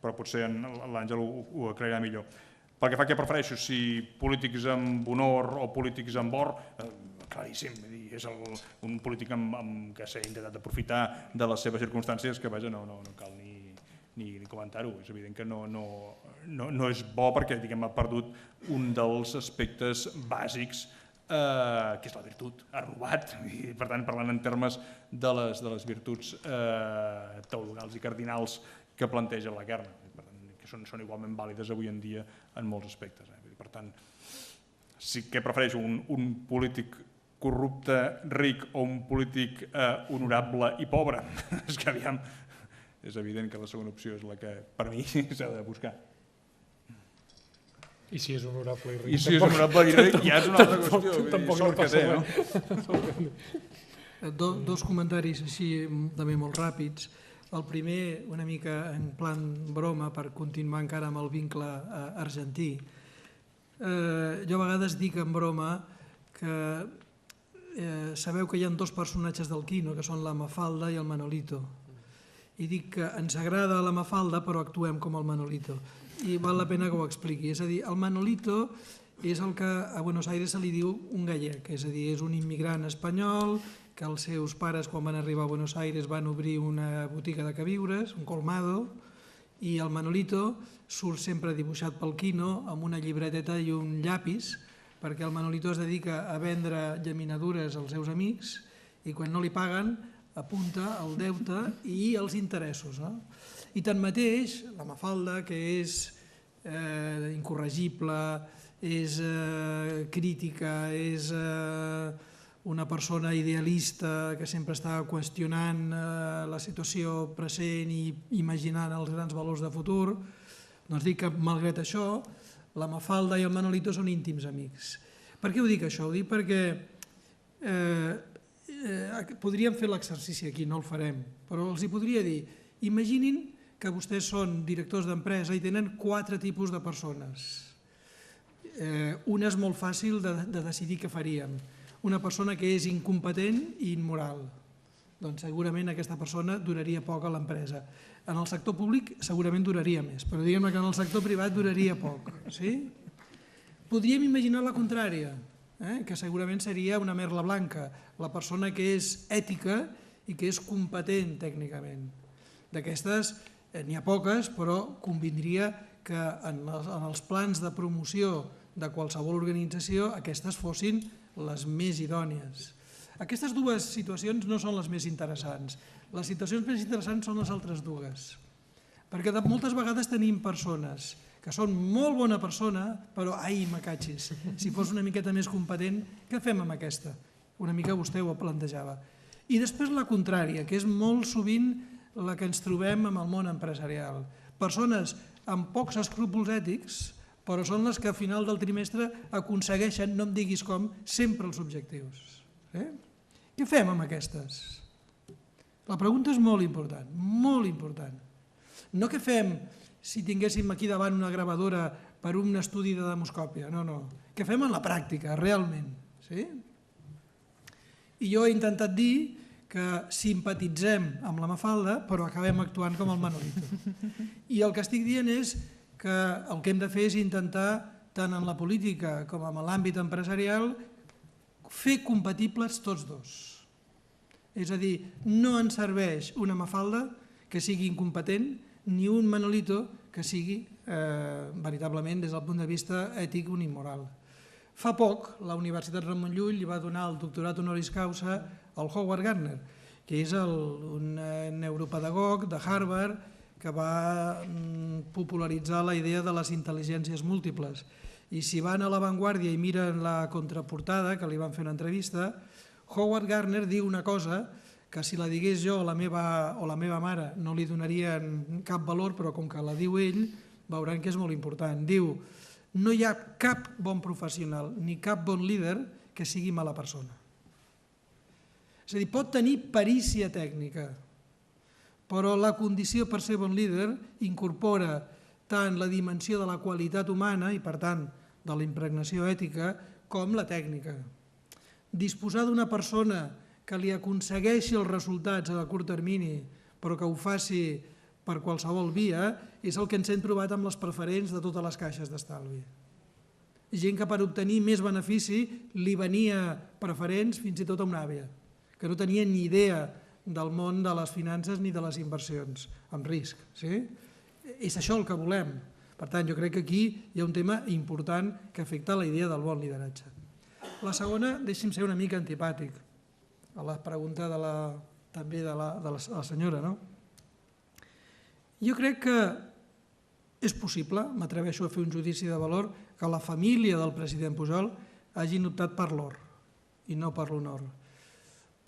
però potser l'Àngel ho aclarirà millor. Pel que fa a què prefereixo, si polítics amb honor o polítics amb or, claríssim, és un polític que s'ha intentat aprofitar de les seves circumstàncies, que vaja, no cal ni comentar-ho. És evident que no és bo perquè ha perdut un dels aspectes bàsics que és la virtut, ha robat, i per tant parlant en termes de les virtuts teologals i cardinals que planteja la Guerra, que són igualment vàlides avui en dia en molts aspectes. Per tant, sí que prefereixo un polític corrupte ric o un polític honorable i pobre. És que aviam, és evident que la segona opció és la que per mi s'ha de buscar. I si és honorable i ric? I si és honorable i ric ja és una altra qüestió. Tampoc no passa res. Dos comentaris així també molt ràpids. El primer, una mica en plan broma, per continuar encara amb el vincle argentí. Jo a vegades dic en broma que sabeu que hi ha dos personatges del Quino, que són la Mafalda i el Manolito. I dic que ens agrada la Mafalda però actuem com el Manolito. I val la pena que ho expliqui. És a dir, el Manolito és el que a Buenos Aires se li diu un gallec, és a dir, és un immigrant espanyol que els seus pares, quan van arribar a Buenos Aires, van obrir una botiga de queviures, un colmado, i el Manolito surt sempre dibuixat pel Quino amb una llibreteta i un llapis, perquè el Manolito es dedica a vendre llaminadures als seus amics i quan no li paguen apunta el deute i els interessos. I tanmateix, la Mafalda, que és incorregible, és crítica, és una persona idealista que sempre està qüestionant la situació present i imaginant els grans valors de futur, doncs dic que, malgrat això, la Mafalda i el Manolito són íntims amics. Per què ho dic això? Ho dic perquè podríem fer l'exercici aquí, no el farem, però els hi podria dir, imaginin que vostès són directors d'empresa i tenen 4 tipus de persones. Una és molt fàcil de decidir què faríem. Una persona que és incompetent i immoral. Doncs segurament aquesta persona duraria poc a l'empresa. En el sector públic segurament duraria més, però diguem que en el sector privat duraria poc. Podríem imaginar la contrària, que segurament seria una merla blanca, la persona que és ètica i que és competent tècnicament. D'aquestes n'hi ha poques, però convindria que en els plans de promoció de qualsevol organització aquestes fossin les més idònies. Aquestes dues situacions no són les més interessants. Les situacions més interessants són les altres dues. Perquè moltes vegades tenim persones que són molt bona persona, però ai, macatxis, si fos una miqueta més competent, què fem amb aquesta? Una mica vostè ho plantejava. I després la contrària, que és molt sovint la que ens trobem amb el món empresarial. Persones amb pocs escrúpols ètics, però són les que a final del trimestre aconsegueixen, no em diguis com, sempre els objectius. Què fem amb aquestes? La pregunta és molt important, molt important. No què fem si tinguéssim aquí davant una gravadora per un estudi de demoscòpia, no. Què fem en la pràctica, realment? I jo he intentat dir que simpatitzem amb la Mafalda però acabem actuant com el Manolito. I el que estic dient és que el que hem de fer és intentar, tant en la política com en l'àmbit empresarial, fer compatibles tots dos. És a dir, no ens serveix una Mafalda que sigui incompetent ni un Manolito que sigui veritablement des del punt de vista ètic un immoral. Fa poc la Universitat Ramon Llull li va donar el doctorat honoris causa al Howard Gardner, que és un neuropedagog de Harvard que va popularitzar la idea de les intel·ligències múltiples. I si van a l'avantguàrdia i miren la contraportada, que li van fer una entrevista, Howard Gardner diu una cosa que si la digués jo o la meva mare no li donarien cap valor, però com que la diu ell, veuran que és molt important. Diu, no hi ha cap bon professional ni cap bon líder que sigui mala persona. És a dir, pot tenir perícia tècnica, però la condició per ser bon líder incorpora tant la dimensió de la qualitat humana i, per tant, de la impregnació ètica, com la tècnica. Disposar d'una persona que li aconsegueixi els resultats a curt termini, però que ho faci per qualsevol via, és el que ens hem trobat amb les preferents de totes les caixes d'estalvi. Gent que per obtenir més benefici li venia preferents fins i tot a una àvia, que no tenia ni idea del món de les finances ni de les inversions, amb risc. És això el que volem. Per tant, jo crec que aquí hi ha un tema important que afecta la idea del bon lideratge. La segona, deixi'm ser una mica antipàtic, a la pregunta també de la senyora. Jo crec que és possible, m'atreveixo a fer un judici de valor, que la família del president Pujol hagin optat per l'or i no per l'honor.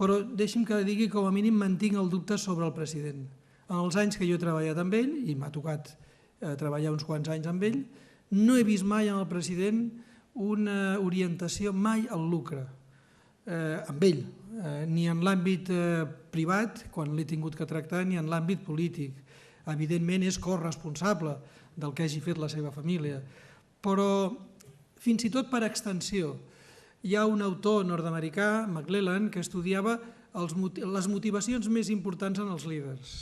Però deixi'm que digui que com a mínim mantinc el dubte sobre el president. En els anys que jo he treballat amb ell, i m'ha tocat treballar uns quants anys amb ell, no he vist mai en el president una orientació mai al lucre, amb ell, ni en l'àmbit privat, quan l'he tingut que tractar, ni en l'àmbit polític. Evidentment és corresponsable del que hagi fet la seva família, però fins i tot per extensió. Hi ha un autor nord-americà, McClellan, que estudiava les motivacions més importants en els líders.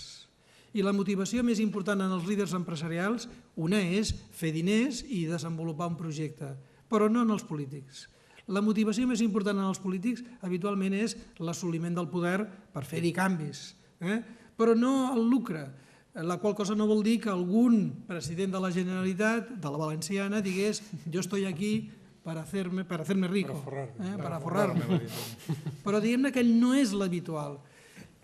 I la motivació més important en els líders empresarials, una és fer diners i desenvolupar un projecte, però no en els polítics. La motivació més important en els polítics habitualment és l'assoliment del poder per fer-hi canvis, però no el lucre, la qual cosa no vol dir que algun president de la Generalitat, de la Valenciana, digués jo estoy aquí para hacerme rico, para forrarme. Però diguem-ne que no és l'habitual.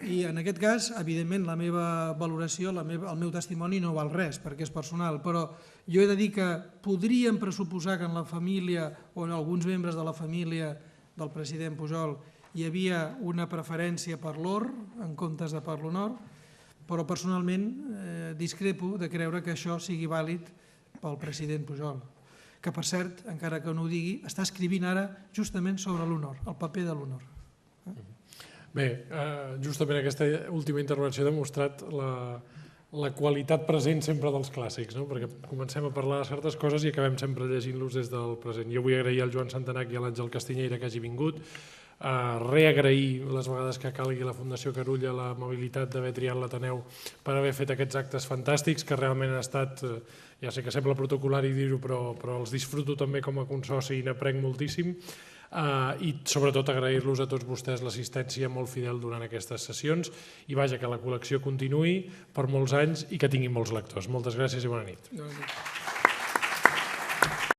I en aquest cas, evidentment, la meva valoració, el meu testimoni no val res, perquè és personal, però jo he de dir que podríem pressuposar que en la família o en alguns membres de la família del president Pujol hi havia una preferència per l'or en comptes de per l'honor, però personalment discrepo de creure que això sigui vàlid pel president Pujol, que per cert, encara que no ho digui, està escrivint ara justament sobre l'honor, el paper de l'honor. Bé, justament aquesta última intervenció ha demostrat la qualitat present sempre dels clàssics, perquè comencem a parlar de certes coses i acabem sempre llegint-los des del present. Jo vull agrair al Joan Santanac i a l'Àngel Castiñeira que hagi vingut, reagrair les vegades que calgui a la Fundació Carulla l'amabilitat d'haver triat l'Ateneu per haver fet aquests actes fantàstics que realment han estat, ja sé que sembla protocolari dir-ho, però els disfruto també com a consoci i n'aprenc moltíssim. I sobretot agrair-los a tots vostès l'assistència molt fidel durant aquestes sessions i vaja, que la col·lecció continuï per molts anys i que tingui molts lectors. Moltes gràcies i bona nit.